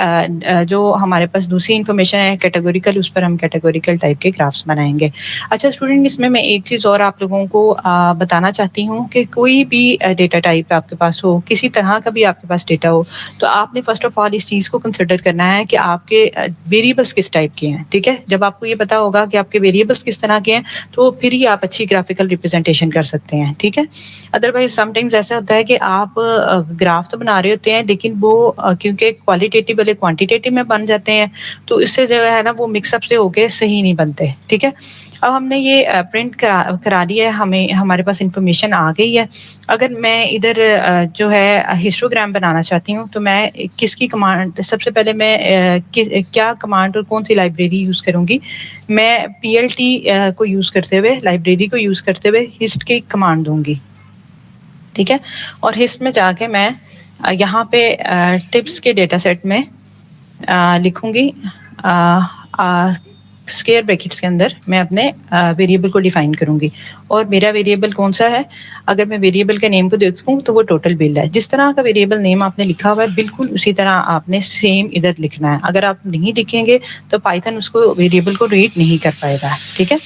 जो हमारे पास दूसरी इन्फॉर्मेशन है कैटेगोरिकल, उस पर हम कैटेगोरिकल टाइप के ग्राफ्स बनाएंगे। अच्छा स्टूडेंट, इसमें मैं एक चीज़ और आप लोगों को बताना चाहती हूँ कि कोई भी डेटा टाइप आपके पास हो, किसी तरह का भी आपके पास डेटा हो, तो आपने फर्स्ट ऑफ ऑल इस चीज़ को कंसिडर करना है कि आपके वेरिएबल्स किस टाइप के हैं, ठीक है। जब आपको ये पता होगा कि आपके वेरिएबल्स किस तरह के हैं, तो फिर ही आप अच्छी ग्राफिकल रिप्रेजेंटेशन कर सकते हैं, ठीक है। अदरवाइज समटाइम्स ऐसा होता है कि आप ग्राफ तो बना रहे होते हैं लेकिन वो क्योंकि क्वालिटेटिव वाले क्वांटिटेटिव में बन जाते हैं, तो इससे जो है ना वो मिक्सअप से होके सही नहीं बनते, ठीक है। अब हमने ये प्रिंट करा लिया है, हमें हमारे पास इंफॉर्मेशन आ गई है। अगर मैं इधर जो है हिस्टोग्राम बनाना चाहती हूँ तो मैं किसकी कमांड, सबसे पहले मैं क्या कमांड और कौन सी लाइब्रेरी यूज़ करूँगी। मैं PLT को यूज़ करते हुए, लाइब्रेरी को यूज़ करते हुए हिस्ट की कमांड दूंगी, ठीक है। और हिस्ट में जाके मैं यहाँ पे टिप्स के डेटा सेट में लिखूंगी स्क्वायर ब्रैकेट्स के अंदर मैं अपने वेरिएबल को डिफाइन करूंगी। और मेरा वेरिएबल कौन सा है, अगर मैं वेरिएबल के नेम को देखूं तो वो टोटल बिल है। जिस तरह का वेरिएबल नेम आपने लिखा हुआ है बिल्कुल उसी तरह आपने सेम इधर लिखना है। अगर आप नहीं लिखेंगे तो पाइथन उसको वेरिएबल को रीड नहीं कर पाएगा, ठीक है।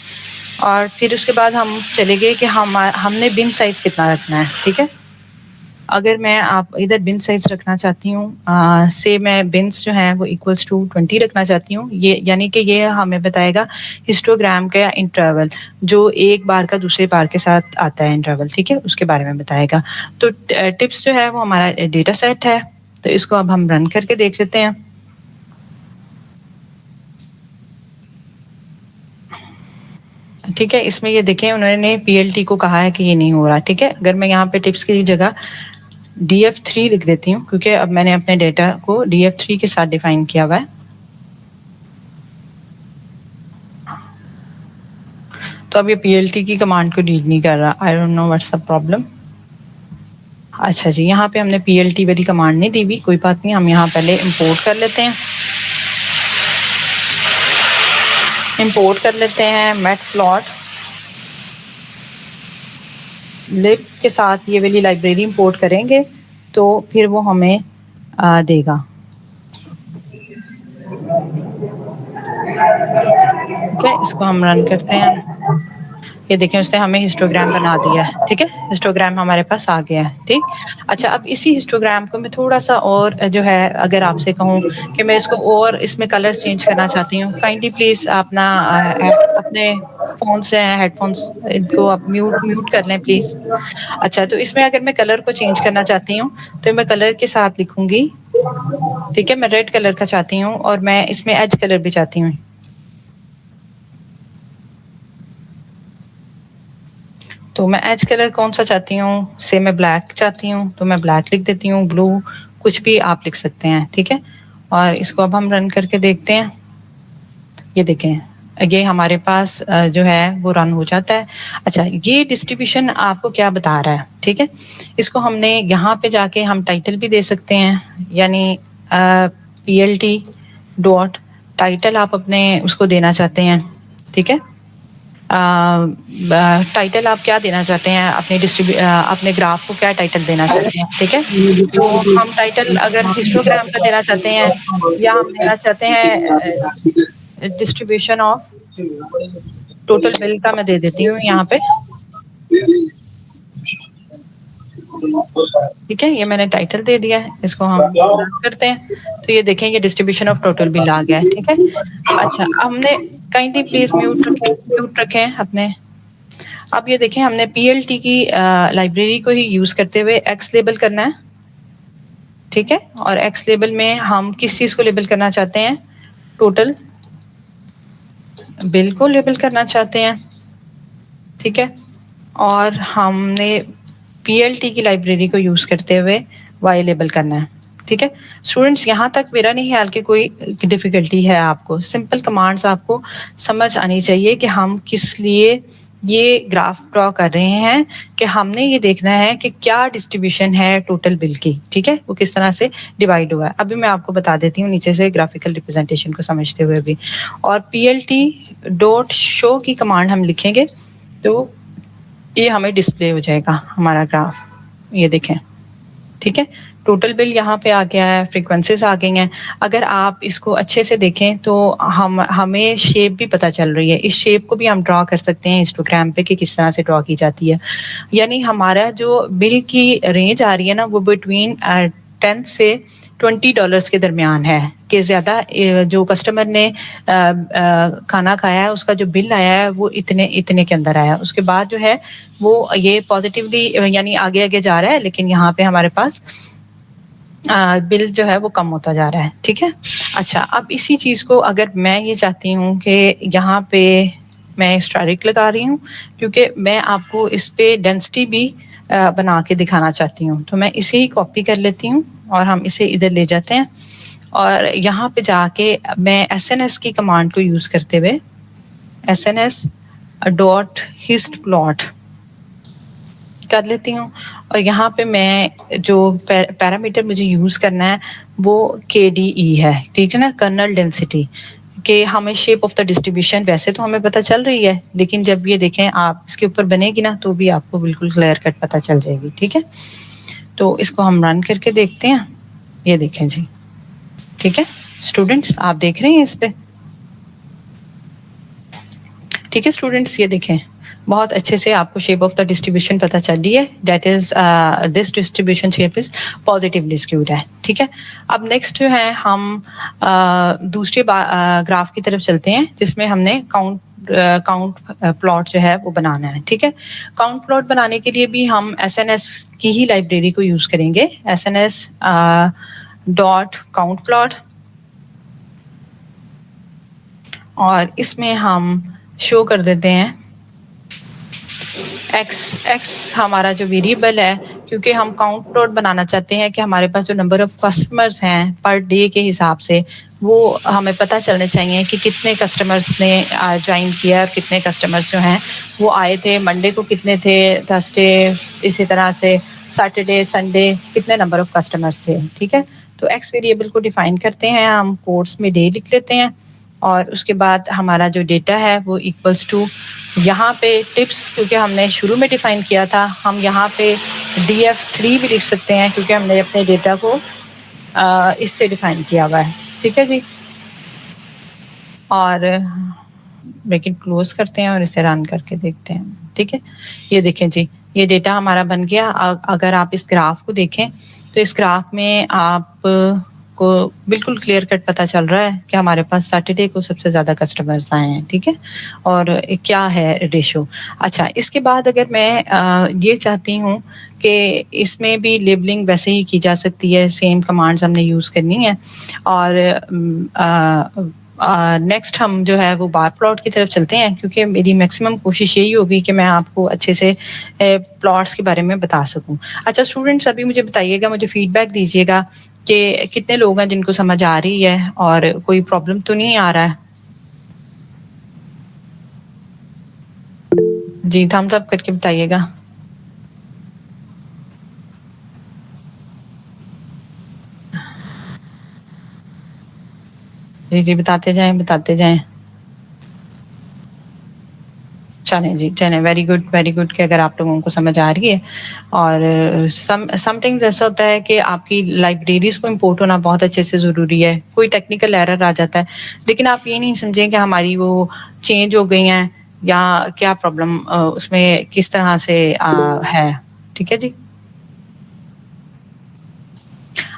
और फिर उसके बाद हम चले गए कि हमने बिन साइज कितना रखना है, ठीक है। अगर मैं आप इधर बिन साइज रखना चाहती हूँ, से मैं बिन्स जो हैं वो इक्वल्स टू 20 रखना चाहती हूँ, ये यानी कि ये हमें बताएगा हिस्टोग्राम का इंटरवल जो एक बार का दूसरे बार के साथ आता है इंटरवल, ठीक है, उसके बारे में बताएगा। तो टिप्स जो है वो हमारा डेटा सेट है, तो इसको अब हम रन करके देख लेते हैं। ठीक है, इसमें ये देखें उन्होंने PLT को कहा है कि ये नहीं हो रहा, ठीक है। अगर मैं यहाँ पे टिप्स की जगह DF3 लिख देती हूँ क्योंकि अब मैंने अपने डेटा को DF3 के साथ डिफाइन किया हुआ है, तो अब ये PLT की कमांड को रीड नहीं कर रहा। I don't know what's the problem. अच्छा जी, यहाँ पे हमने PLT वाली कमांड नहीं दी हुई, कोई बात नहीं, हम यहाँ पहले इंपोर्ट कर लेते हैं। इंपोर्ट कर लेते हैं मैटप्लॉट लिब के साथ, ये वाली लाइब्रेरी इंपोर्ट करेंगे तो फिर वो हमें देगा। ठीक है, इसको हम रन करते हैं। ये देखें उसने हमें हिस्टोग्राम बना दिया है, ठीक है, हिस्टोग्राम हमारे पास आ गया है, ठीक। अच्छा, अब इसी हिस्टोग्राम को मैं थोड़ा सा और जो है अगर आपसे कहूँ कि मैं इसको और इसमें कलर्स चेंज करना चाहती हूँ, काइंडली प्लीज अपना अपने फोन से हेडफोन्स इनको आप म्यूट कर लें प्लीज। अच्छा, तो इसमें अगर मैं कलर को चेंज करना चाहती हूँ तो मैं कलर के साथ लिखूंगी, ठीक है। मैं रेड कलर का चाहती हूँ और मैं इसमें एज कलर भी चाहती हूँ, तो मैं एज कलर कौन सा चाहती हूँ, से मैं ब्लैक चाहती हूँ तो मैं ब्लैक लिख देती हूँ, ब्लू, कुछ भी आप लिख सकते हैं, ठीक है। और इसको अब हम रन करके देखते हैं। ये देखें ये हमारे पास जो है वो रन हो जाता है। अच्छा, ये डिस्ट्रीब्यूशन आपको क्या बता रहा है, ठीक है। इसको हमने यहाँ पे जाके हम टाइटल भी दे सकते हैं, यानी PLT डॉट टाइटल आप अपने उसको देना चाहते हैं, ठीक है। टाइटल आप क्या देना चाहते हैं अपने ग्राफ को, क्या टाइटल देना चाहते हैं, ठीक है। तो हम टाइटल अगर हिस्टोग्राम का देना चाहते हैं या हम देना चाहते हैं डिस्ट्रीब्यूशन ऑफ टोटल बिल का, मैं दे देती हूँ यहाँ पे, ठीक है। ये मैंने टाइटल दे दिया है, इसको हम रन करते हैं तो ये देखें ये डिस्ट्रीब्यूशन ऑफ टोटल बिल आ गया है, ठीक है। अच्छा, हमने काइंडली प्लीज म्यूट रखें अपने। अब ये देखें हमने PLT की लाइब्रेरी को ही यूज करते हुए एक्स लेबल करना है, ठीक है। और एक्स लेबल में हम किस चीज को लेबल करना चाहते हैं, टोटल बिल को लेबल करना चाहते हैं, ठीक है। और हमने PLT की लाइब्रेरी को यूज करते हुए वाई लेबल करना है, ठीक है। स्टूडेंट्स, यहाँ तक मेरा नहीं ख्याल कि कोई डिफिकल्टी है आपको। सिंपल कमांड्स आपको समझ आनी चाहिए कि हम किस लिए ये ग्राफ ड्रॉ कर रहे हैं, कि हमने ये देखना है कि क्या डिस्ट्रीब्यूशन है टोटल बिल की, ठीक है, वो किस तरह से डिवाइड हुआ है। अभी मैं आपको बता देती हूँ नीचे से ग्राफिकल रिप्रेजेंटेशन को समझते हुए भी। और PLT डॉट शो की कमांड हम लिखेंगे तो ये हमें डिस्प्ले हो जाएगा हमारा ग्राफ, ये देखें, ठीक है। टोटल बिल यहाँ पे आ गया है, फ्रीक्वेंसीज आ गई हैं। अगर आप इसको अच्छे से देखें तो हमें शेप भी पता चल रही है। इस शेप को भी हम ड्रॉ कर सकते हैं हिस्टोग्राम पे कि किस तरह से ड्रॉ की जाती है। यानी हमारा जो बिल की रेंज आ रही है ना वो बिटवीन 10 से $20 के दरमियान है कि ज़्यादा जो कस्टमर ने खाना खाया है उसका जो बिल आया है वो इतने के अंदर आया है। उसके बाद जो है वो ये पॉजिटिवली यानी आगे आगे जा रहा है, लेकिन यहाँ पे हमारे पास बिल जो है वो कम होता जा रहा है, ठीक है। अच्छा, अब इसी चीज़ को अगर मैं ये चाहती हूँ कि यहाँ पे मैं स्ट्राइक लगा रही हूँ क्योंकि मैं आपको इस पे डेंसिटी भी बना के दिखाना चाहती हूँ, तो मैं इसे ही कॉपी कर लेती हूँ और हम इसे इधर ले जाते हैं और यहाँ पे जाके मैं SNS की कमांड को यूज़ करते हुए SNS.histplot कर लेती हूँ और यहाँ पे मैं जो पैरामीटर मुझे यूज़ करना है वो KDE है, ठीक है ना, कर्नल डेंसिटी, कि हमें शेप ऑफ द डिस्ट्रीब्यूशन वैसे तो हमें पता चल रही है, लेकिन जब ये देखें आप इसके ऊपर बनेगी ना तो भी आपको बिल्कुल क्लियर कट पता चल जाएगी, ठीक है। तो इसको हम रन करके देखते हैं, ये देखें जी, ठीक है स्टूडेंट्स, आप देख रहे हैं इस पे, ठीक है स्टूडेंट्स, ये देखें बहुत अच्छे से आपको शेप ऑफ द डिस्ट्रीब्यूशन पता चल रही है, that is this distribution shape is positively skewed है, ठीक है। अब नेक्स्ट जो है हम दूसरे ग्राफ की तरफ चलते हैं जिसमें हमने काउंट प्लॉट जो है वो बनाना है, ठीक है। काउंट प्लॉट बनाने के लिए भी हम SNS की ही लाइब्रेरी को यूज करेंगे, SNS.countplot, और इसमें हम शो कर देते हैं x हमारा जो वेरिएबल है, क्योंकि हम काउंट प्लॉट बनाना चाहते हैं कि हमारे पास जो नंबर ऑफ कस्टमर्स हैं पर डे के हिसाब से वो हमें पता चलने चाहिए कि कितने कस्टमर्स ने ज्वाइन किया और कितने कस्टमर्स जो हैं वो आए थे, मंडे को कितने थे, थर्सडे, इसी तरह से सैटरडे, संडे कितने नंबर ऑफ कस्टमर्स थे, ठीक है। तो x वेरिएबल को डिफाइन करते हैं, हम कोट्स में डे लिख लेते हैं और उसके बाद हमारा जो डेटा है वो इक्वल्स टू, यहाँ पे टिप्स क्योंकि हमने शुरू में डिफाइन किया था, हम यहाँ पे DF3 भी लिख सकते हैं क्योंकि हमने अपने डेटा को इससे डिफाइन किया हुआ है, ठीक है जी। और ब्रैकेट क्लोज करते हैं और इसे रन करके देखते हैं, ठीक है। ये देखें जी, ये डेटा हमारा बन गया। अगर आप इस ग्राफ को देखें तो इस ग्राफ में आप को बिल्कुल क्लियर कट पता चल रहा है कि हमारे पास सैटरडे को सबसे ज़्यादा कस्टमर्स आए हैं, ठीक है, और क्या है रेशो। अच्छा, इसके बाद अगर मैं ये चाहती हूँ कि इसमें भी लेबलिंग वैसे ही की जा सकती है, सेम कमांड्स हमने यूज़ करनी है, और नेक्स्ट हम जो है वो बार प्लॉट की तरफ चलते हैं क्योंकि मेरी मैक्सिमम कोशिश यही होगी कि मैं आपको अच्छे से प्लॉट्स के बारे में बता सकूं। अच्छा स्टूडेंट्स, अभी मुझे बताइएगा, मुझे फीडबैक दीजिएगा कि कितने लोग हैं जिनको समझ आ रही है और कोई प्रॉब्लम तो नहीं आ रहा है। जी थम्स अप करके बताइएगा। जी जी बताते जाएं। चलें, वेरी गुड कि अगर आप लोगों को समझ आ रही है। और समथिंग ऐसा होता है कि आपकी लाइब्रेरीज को इंपोर्ट होना बहुत अच्छे से ज़रूरी है, कोई टेक्निकल एरर आ जाता है, लेकिन आप ये नहीं समझें कि हमारी वो चेंज हो गई हैं या क्या प्रॉब्लम उसमें किस तरह से है, ठीक है जी।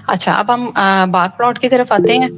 अच्छा, अब हम बार प्लॉट की तरफ आते हैं।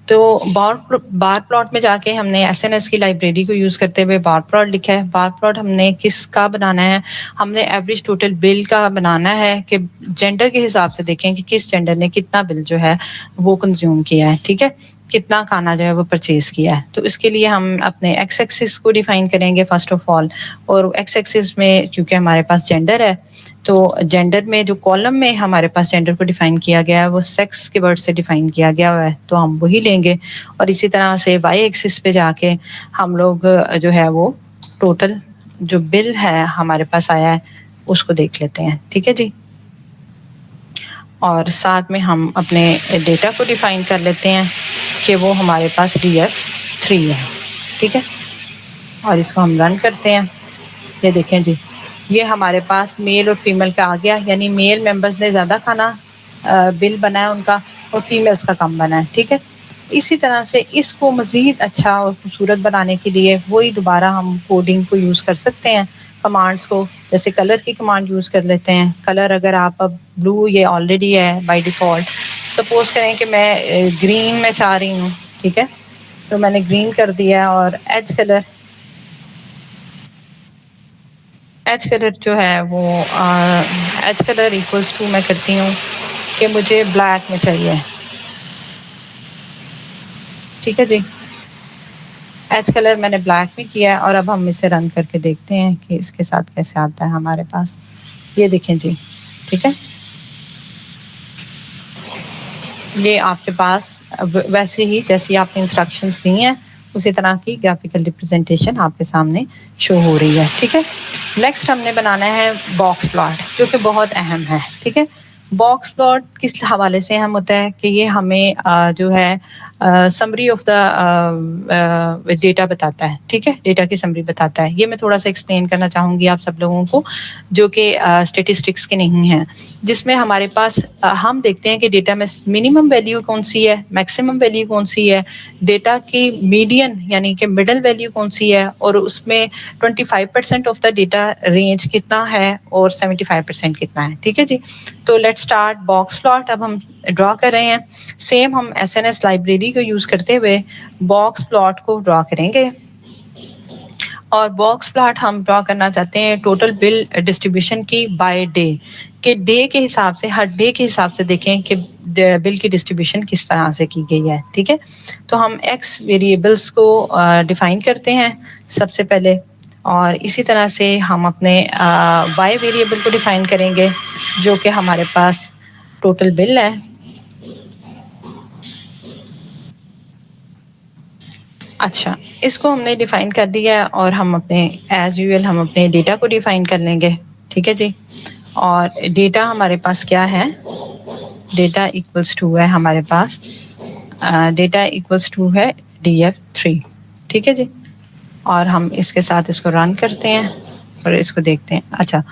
तो बार प्लॉट में जाके हमने SNS की लाइब्रेरी को यूज़ करते हुए बार प्लॉट लिखा है। बार प्लॉट हमने किसका बनाना है, हमने एवरेज टोटल बिल का बनाना है कि जेंडर के हिसाब से देखें कि किस जेंडर ने कितना बिल जो है वो कंज्यूम किया है, ठीक है, कितना खाना जो है वो परचेज किया है। तो इसके लिए हम अपने एक्स एक्सिस को डिफाइन करेंगे फर्स्ट ऑफ ऑल, और एक्स एक्सिस में क्योंकि हमारे पास जेंडर है तो जेंडर में जो कॉलम में हमारे पास जेंडर को डिफाइन किया गया है वो सेक्स के वर्ड से डिफाइन किया गया हुआ है, तो हम वही लेंगे। और इसी तरह से वाई एक्सिस पे जाके हम लोग जो है वो टोटल जो बिल है हमारे पास आया है उसको देख लेते हैं, ठीक है जी। और साथ में हम अपने डेटा को डिफाइन कर लेते हैं कि वो हमारे पास DF3 है, ठीक है। और इसको हम रन करते हैं। ये देखें जी, ये हमारे पास मेल और फीमेल का आ गया, यानी मेल मेंबर्स ने ज़्यादा खाना बिल बना है उनका और फीमेल्स का कम बना है, ठीक है। इसी तरह से इसको मज़ीद अच्छा और खूबसूरत बनाने के लिए वही दोबारा हम कोडिंग को यूज़ कर सकते हैं, कमांड्स को, जैसे कलर की कमांड यूज़ कर लेते हैं। कलर अगर आप अब ब्लू ये ऑलरेडी है बाय डिफ़ॉल्ट, सपोज करें कि मैं ग्रीन में चाह रही हूँ, ठीक है, तो मैंने ग्रीन कर दिया और एज कलर जो है वो एज कलर इक्वल्स टू मैं करती हूँ कि मुझे ब्लैक में चाहिए, ठीक है जी। एज कलर मैंने ब्लैक में किया है और अब हम इसे रन करके देखते हैं कि इसके साथ कैसे आता है हमारे पास। ये देखें जी, ठीक है, ये आपके पास वैसे ही जैसी आपने इंस्ट्रक्शंस दी हैं उसी तरह की ग्राफिकल रिप्रेजेंटेशन आपके सामने शो हो रही है, ठीक है। नेक्स्ट हमने बनाना है बॉक्स प्लॉट, जो कि बहुत अहम है, ठीक है। बॉक्स प्लॉट किस हवाले से अहम होता है कि ये हमें जो है समरी ऑफ द डेटा बताता है, ठीक है, डेटा की समरी बताता है। ये मैं थोड़ा सा एक्सप्लेन करना चाहूँगी आप सब लोगों को, जो कि स्टेटिस्टिक्स के नहीं हैं, जिसमें हमारे पास हम देखते हैं कि डेटा में मिनिमम वैल्यू कौन सी है, मैक्सिमम वैल्यू कौन सी है, डेटा की मीडियन यानी कि मिडल वैल्यू कौन सी है, और उसमें 25% ऑफ द डेटा रेंज कितना है और 75% कितना है, ठीक है जी। तो लेट्स स्टार्ट बॉक्स प्लॉट। अब हम ड्रॉ कर रहे हैं, सेम हम एसएनएस लाइब्रेरी को यूज करते हुए बॉक्स प्लॉट को ड्रॉ करेंगे। और बॉक्स प्लॉट हम ड्रॉ करना चाहते हैं टोटल बिल डिस्ट्रीब्यूशन की बाय डे, के डे के हिसाब से, हर डे के हिसाब से देखें कि बिल की डिस्ट्रीब्यूशन किस तरह से की गई है, ठीक है। तो हम एक्स वेरिएबल्स को डिफाइन करते हैं सबसे पहले, और इसी तरह से हम अपने वाई वेरिएबल को डिफाइन करेंगे, जो कि हमारे पास टोटल बिल है। अच्छा, इसको हमने डिफाइन कर दिया है और हम अपने एज यूजुअल हम अपने डेटा को डिफाइन कर लेंगे, ठीक है जी। और डेटा हमारे पास क्या है, डेटा इक्वल्स टू है हमारे पास, डेटा इक्वल्स टू है df3, ठीक है जी। और हम इसके साथ इसको रन करते हैं और इसको देखते हैं। अच्छा,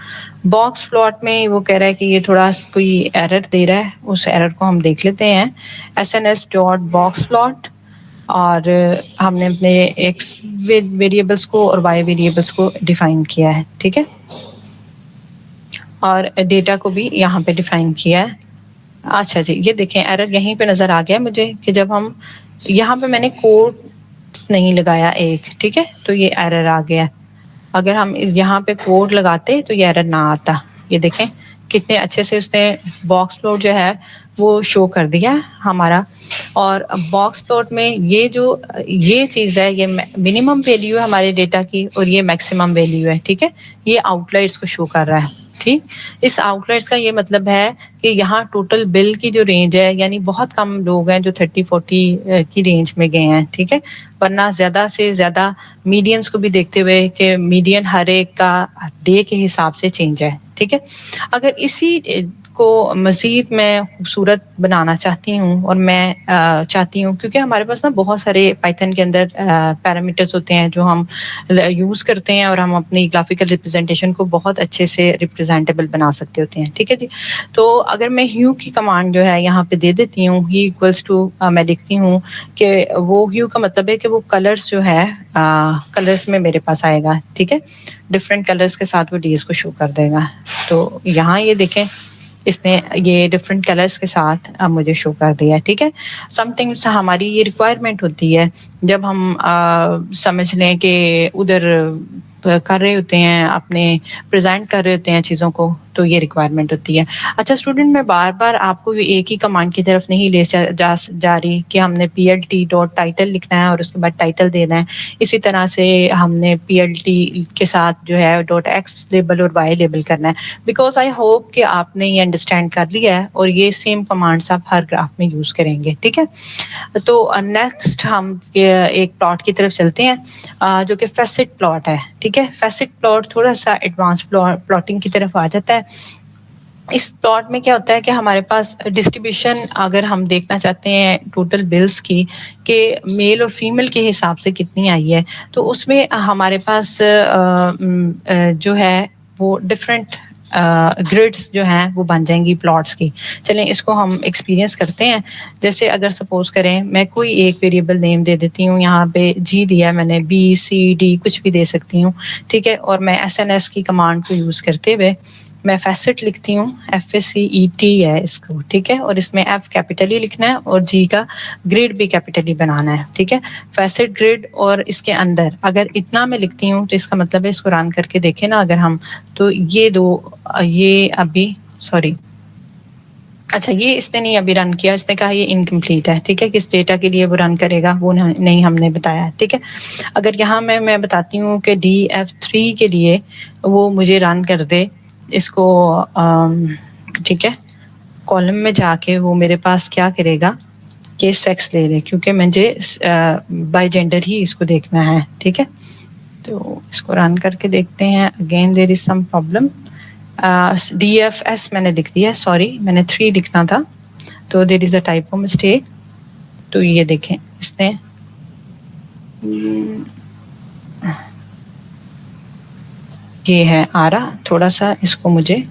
बॉक्स प्लॉट में वो कह रहा है कि ये थोड़ा कोई एरर दे रहा है, उस एरर को हम देख लेते हैं। sns.boxplot, और हमने अपने एक्स वेरिएबल्स को और वाई वेरिएबल्स को डिफाइन किया है, ठीक है, और डेटा को भी यहाँ पे डिफाइन किया है। अच्छा जी, ये देखें एरर यहीं पे नज़र आ गया मुझे कि जब हम यहाँ पे मैंने कोड नहीं लगाया एक, ठीक है, तो ये एरर आ गया। अगर हम यहाँ पे कोड लगाते तो ये एरर ना आता। ये देखें कितने अच्छे से उसने बॉक्स प्लॉट जो है वो शो कर दिया हमारा। और बॉक्स प्लॉट में ये चीज़ है, ये मिनिमम वैल्यू है हमारे डेटा की और ये मैक्सिमम वैल्यू है, ठीक है। ये आउटलायर्स को शो कर रहा है, ठीक। इस आउटलायर्स का ये मतलब है कि यहाँ टोटल बिल की जो रेंज है, यानी बहुत कम लोग हैं जो 30-40 की रेंज में गए हैं, ठीक है, वरना ज़्यादा से ज़्यादा मीडियंस को भी देखते हुए कि मीडियन हर एक का डे के हिसाब से चेंज है, ठीक है। अगर इसी को मज़ीद मैं खूबसूरत बनाना चाहती हूँ, और मैं चाहती हूँ, क्योंकि हमारे पास ना बहुत सारे पाइथन के अंदर पैरामीटर्स होते हैं जो हम यूज़ करते हैं और हम अपनी ग्राफिकल रिप्रेजेंटेशन को बहुत अच्छे से रिप्रेजेंटेबल बना सकते होते हैं, ठीक है जी। तो अगर मैं ह्यू की कमांड जो है यहाँ पे दे देती हूँ, ही इक्वल्स टू मैं लिखती हूँ कि वो ह्यू का मतलब है कि वो कलर्स जो है कलर्स में मेरे पास आएगा, ठीक है, डिफरेंट कलर्स के साथ वो डेज को शो कर देगा। तो यहाँ ये देखें इसने ये डिफरेंट कलर्स के साथ मुझे शो कर दिया है, ठीक है। समटाइम्स हमारी ये रिक्वायरमेंट होती है जब हम समझ लें कि उधर कर रहे होते हैं, अपने प्रेजेंट कर रहे होते हैं चीज़ों को, तो ये रिक्वायरमेंट होती है। अच्छा स्टूडेंट, मैं बार बार आपको एक ही कमांड की तरफ नहीं ले जा रही कि हमने plt.title लिखना है और उसके बाद टाइटल देना है। इसी तरह से हमने plt के साथ जो है .x लेबल और y लेबल करना है, बिकॉज आई होप कि आपने ये अंडरस्टैंड कर लिया है और ये सेम कमांड्स आप हर ग्राफ में यूज़ करेंगे, ठीक है। तो नेक्स्ट हम एक प्लॉट की तरफ चलते हैं जो कि फैसेट प्लॉट है, ठीक है। फैसेट प्लॉट थोड़ा सा एडवांस प्लॉटिंग की तरफ आ जाता है। इस प्लॉट में क्या होता है कि हमारे पास डिस्ट्रीब्यूशन अगर हम देखना चाहते हैं टोटल बिल्स की कि मेल और फीमेल के हिसाब से कितनी आई है, तो उसमें हमारे पास जो है वो डिफरेंट ग्रिड्स जो हैं वो बन जाएंगी प्लॉट्स की। चलें इसको हम एक्सपीरियंस करते हैं। जैसे अगर सपोज करें मैं कोई एक वेरिएबल नेम दे देती हूँ, यहाँ पे जी दिया मैंने, B C D कुछ भी दे सकती हूँ, ठीक है। और मैं SNS की कमांड को यूज़ करते हुए मैं फैसेट लिखती हूँ, FACET है इसको, ठीक है, और इसमें F कैपिटल ही लिखना है और G का ग्रिड भी कैपिटल ही बनाना है, ठीक है। फैसेट ग्रिड और इसके अंदर अगर इतना मैं लिखती हूँ तो इसका मतलब है, इसको रन करके देखें ना अगर हम, तो ये अभी सॉरी, अच्छा ये इसने नहीं अभी रन किया, इसने कहा ये इनकम्प्लीट है, ठीक है, किस डेटा के लिए वो रन करेगा वो नहीं हमने बताया, ठीक है। अगर यहाँ मैं बताती हूँ कि DF3 के लिए वो मुझे रन कर दे इसको, ठीक है, कॉलम में जाके वो मेरे पास क्या करेगा कि सेक्स ले ले, क्योंकि मुझे बाय जेंडर ही इसको देखना है, ठीक है। तो इसको रन करके देखते हैं, again there is some problem. DFS मैंने लिख दिया, सॉरी मैंने 3 लिखना था, तो there is a typo mistake. तो ये देखें इसने ये है आ रहा, थोड़ा सा इसको मुझे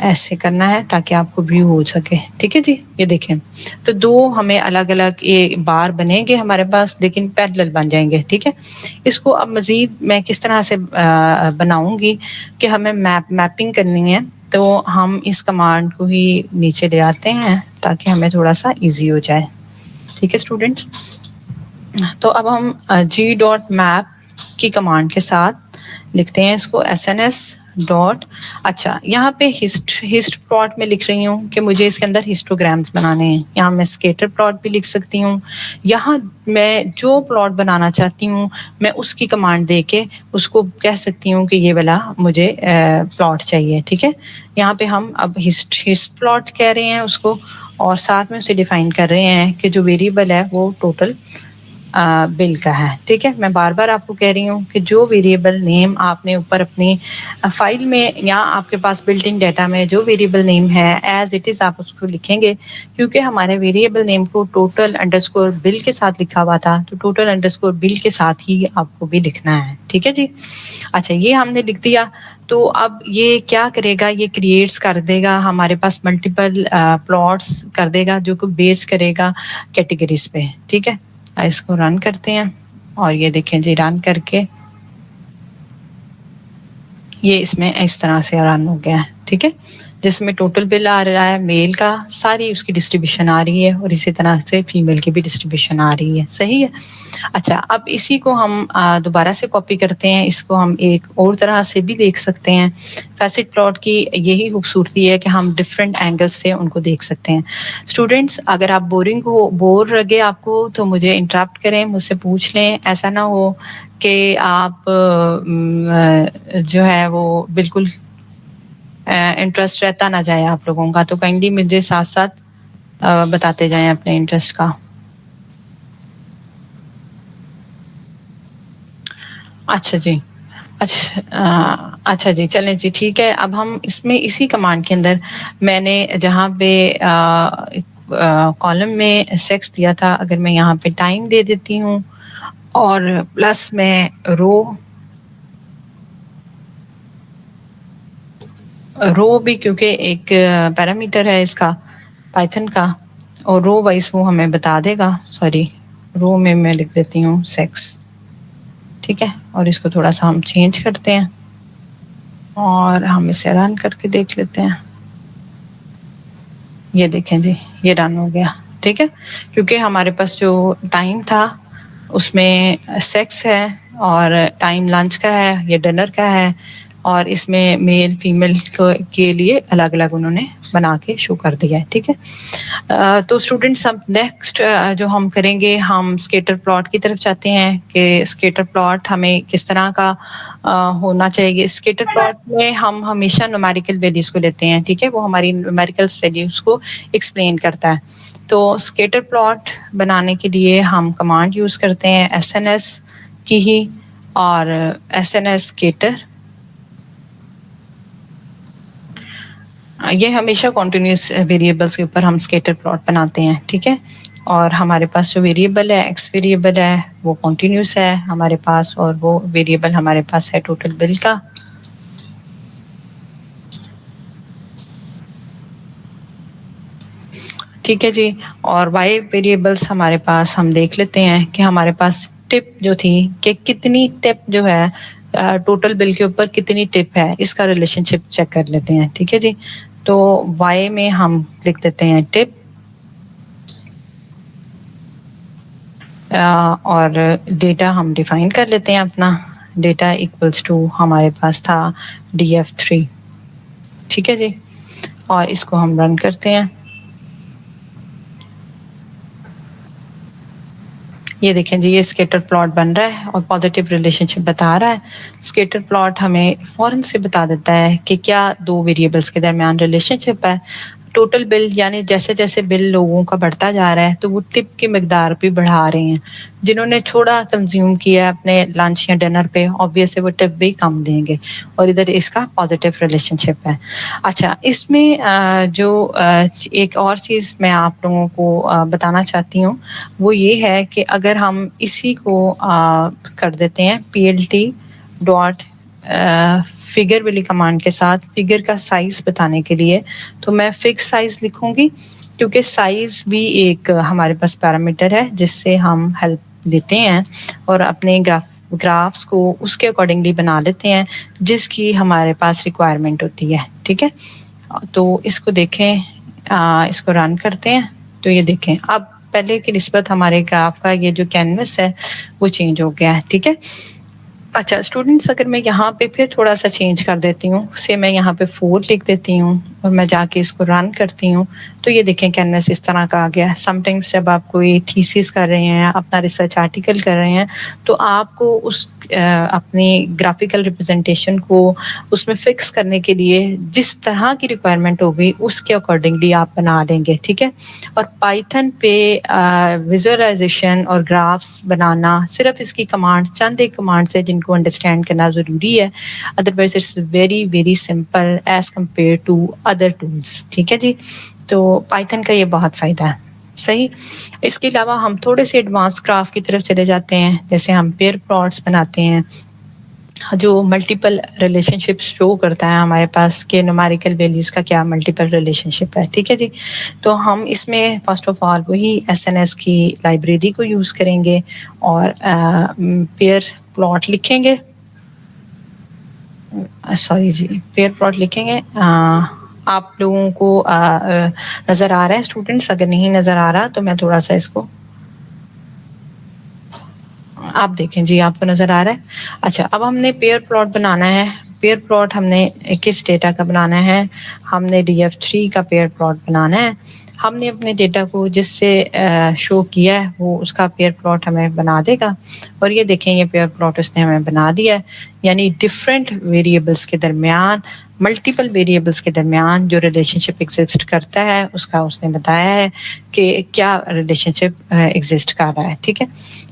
ऐसे करना है ताकि आपको व्यू हो सके, ठीक है जी। ये देखें तो 2 हमें अलग अलग ये बार बनेंगे हमारे पास, लेकिन पैरेलल बन जाएंगे, ठीक है। इसको अब मजीद मैं किस तरह से बनाऊंगी कि हमें मैपिंग करनी है, तो हम इस कमांड को ही नीचे ले आते हैं ताकि हमें थोड़ा सा इजी हो जाए, ठीक है स्टूडेंट्स। तो अब हम g.map की कमांड के साथ लिखते हैं इसको SNS डॉट, अच्छा यहाँ पे हिस्ट प्लॉट में लिख रही हूँ कि मुझे इसके अंदर हिस्टोग्राम्स बनाने हैं। यहाँ मैं स्केटर प्लॉट भी लिख सकती हूँ, यहाँ मैं जो प्लॉट बनाना चाहती हूँ मैं उसकी कमांड दे के उसको कह सकती हूँ कि ये वाला मुझे प्लॉट चाहिए, ठीक है। यहाँ पे हम अब हिस्ट प्लॉट कह रहे हैं उसको, और साथ में उसे डिफाइन कर रहे हैं कि जो वेरिएबल है वो टोटल बिल का है, ठीक है। मैं बार बार आपको कह रही हूँ कि जो वेरिएबल नेम आपने ऊपर अपनी फाइल में या आपके पास बिल्ट इन डाटा में जो वेरिएबल नेम है एज इट इज़ आप उसको लिखेंगे, क्योंकि हमारे वेरिएबल नेम को टोटल अंडरस्कोर बिल के साथ लिखा हुआ था, तो टोटल अंडरस्कोर बिल के साथ ही आपको भी लिखना है, ठीक है जी। अच्छा ये हमने लिख दिया, तो अब ये क्या करेगा, ये क्रिएट्स कर देगा हमारे पास मल्टीपल प्लॉट्स कर देगा जो कि बेस करेगा कैटेगरीज पे, ठीक है। इसको रन करते हैं और ये देखें जी रन करके ये इसमें इस तरह से रन हो गया है, ठीक है, जिसमें टोटल बिल आ रहा है मेल का, सारी उसकी डिस्ट्रीब्यूशन आ रही है और इसी तरह से फीमेल की भी डिस्ट्रीब्यूशन आ रही है, सही है। अच्छा अब इसी को हम दोबारा से कॉपी करते हैं, इसको हम एक और तरह से भी देख सकते हैं। फैसेट प्लॉट की यही खूबसूरती है कि हम डिफरेंट एंगल्स से उनको देख सकते हैं। स्टूडेंट्स अगर आप बोर लगे आपको तो मुझे इंटरप्ट करें, मुझसे पूछ लें, ऐसा ना हो कि आप जो है वो बिल्कुल इंटरेस्ट रहता ना जाए आप लोगों का, तो काइंडली मुझे साथ साथ बताते जाएं अपने इंटरेस्ट का। अच्छा जी, अच्छा जी, चलें जी ठीक है। अब हम इसमें इसी कमांड के अंदर मैंने जहाँ पे कॉलम में सेक्स दिया था, अगर मैं यहाँ पे टाइम दे देती हूँ और प्लस मैं रो भी, क्योंकि एक पैरामीटर है इसका पाइथन का, और रो वाइज वो हमें बता देगा। सॉरी, रो में मैं लिख देती हूँ सेक्स, ठीक है, और इसको थोड़ा सा हम चेंज करते हैं और हम इसे रन करके देख लेते हैं। ये देखें जी, ये रन हो गया, ठीक है, क्योंकि हमारे पास जो टाइम था उसमें सेक्स है और टाइम लंच का है, ये डिनर का है, और इसमें मेल फीमेल के लिए अलग अलग उन्होंने बना के शो कर दिया है, ठीक है। तो स्टूडेंट्स अब नेक्स्ट जो हम करेंगे, हम स्केटर प्लॉट की तरफ चाहते हैं कि स्केटर प्लॉट हमें किस तरह का होना चाहिए। स्केटर प्लॉट में हम हमेशा न्यूमेरिकल वैल्यूज को लेते हैं, ठीक है, वो हमारी न्यूमेरिकल वैल्यूज को एक्सप्लेन करता है। तो स्केटर प्लॉट बनाने के लिए हम कमांड यूज करते हैं SNS की ही, और SNS स्केटर, ये हमेशा कॉन्टिन्यूस वेरिएबल्स के ऊपर हम स्केटर प्लॉट बनाते हैं, ठीक है। और हमारे पास जो वेरिएबल है, एक्स वेरिएबल है, वो कॉन्टिन्यूस है हमारे पास, और वो वेरिएबल हमारे पास है टोटल बिल का। ठीक है जी, और वाई वेरिएबल्स हमारे पास हम देख लेते हैं कि हमारे पास टिप जो थी कि कितनी टिप जो है टोटल बिल के ऊपर कितनी टिप है इसका रिलेशनशिप चेक कर लेते हैं, ठीक है जी। तो y में हम लिख देते हैं टिप और डेटा हम डिफाइन कर लेते हैं अपना, डेटा इक्वल्स टू हमारे पास था DF3, ठीक है जी। और इसको हम रन करते हैं। ये देखें जी, ये स्केटर प्लॉट बन रहा है और पॉजिटिव रिलेशनशिप बता रहा है। स्केटर प्लॉट हमें फौरन से बता देता है कि क्या दो वेरिएबल्स के दरमियान रिलेशनशिप है। टोटल बिल यानी जैसे जैसे बिल लोगों का बढ़ता जा रहा है तो वो टिप की मकदार भी बढ़ा रहे हैं। जिन्होंने थोड़ा कंज्यूम किया अपने लंच या डिनर पे, ऑब्वियस है वो टिप भी कम देंगे, और इधर इसका पॉजिटिव रिलेशनशिप है। अच्छा, इसमें जो एक और चीज़ मैं आप लोगों को बताना चाहती हूँ वो ये है कि अगर हम इसी को कर देते हैं PLT डॉट फिगर वाली कमांड के साथ फिगर का साइज बताने के लिए, तो मैं फिक्स साइज लिखूंगी क्योंकि साइज भी एक हमारे पास पैरामीटर है जिससे हम हेल्प लेते हैं और अपने ग्राफ्स को उसके अकॉर्डिंगली बना लेते हैं जिसकी हमारे पास रिक्वायरमेंट होती है, ठीक है। तो इसको देखें, इसको रन करते हैं तो ये देखें अब पहले की निस्बत हमारे ग्राफ का ये जो कैनवस है वो चेंज हो गया है, ठीक है। अच्छा स्टूडेंट्स, अगर मैं यहाँ पे फिर थोड़ा सा चेंज कर देती हूँ, से मैं यहाँ पे 4 लिख देती हूँ और मैं जाके इसको रन करती हूँ तो ये देखें कैनवस इस तरह का आ गया है। समटाइम्स जब आप कोई थीसिस कर रहे हैं, अपना रिसर्च आर्टिकल कर रहे हैं, तो आपको उस अपनी ग्राफिकल रिप्रेजेंटेशन को उसमें फिक्स करने के लिए जिस तरह की रिक्वायरमेंट होगी उसके अकॉर्डिंगली आप बना देंगे, ठीक है। और पाइथन पे विजुअलाइजेशन और ग्राफ्स बनाना सिर्फ इसकी कमांड, चंद एक कमांड्स है जिनको अंडरस्टैंड करना ज़रूरी है, otherwise it's very very simple as compare to other tools, ठीक है जी। तो पाइथन का ये बहुत फ़ायदा है, सही। इसके अलावा हम थोड़े से एडवांस ग्राफ की तरफ चले जाते हैं, जैसे हम पेयर प्लॉट्स बनाते हैं जो मल्टीपल रिलेशनशिप शो करता है हमारे पास के न्यूमेरिकल वैल्यूज़ का क्या मल्टीपल रिलेशनशिप है, ठीक है जी। तो हम इसमें फर्स्ट ऑफ ऑल वही SNS की लाइब्रेरी को यूज़ करेंगे और पेयर प्लॉट लिखेंगे, सॉरी जी, पेयर प्लॉट लिखेंगे। आप लोगों को नज़र आ रहा है स्टूडेंट्स? अगर नहीं नज़र आ रहा तो मैं थोड़ा सा इसको, आप देखें जी, आपको नज़र आ रहा है। अच्छा, अब हमने पेयर प्लॉट बनाना है। पेयर प्लॉट हमने किस डेटा का बनाना है? हमने DF3 का पेयर प्लॉट बनाना है। हमने अपने डेटा को जिससे शो किया है वो उसका पेयर प्लॉट हमें बना देगा, और ये देखें ये पेयर प्लॉट उसने हमें बना दिया है। यानी डिफरेंट वेरिएबल्स के दरमियान, मल्टीपल वेरिएबल्स के दरमियान जो रिलेशनशिप एग्जिस्ट करता है उसका उसने बताया है कि क्या रिलेशनशिप एग्जिस्ट कर रहा है, ठीक है।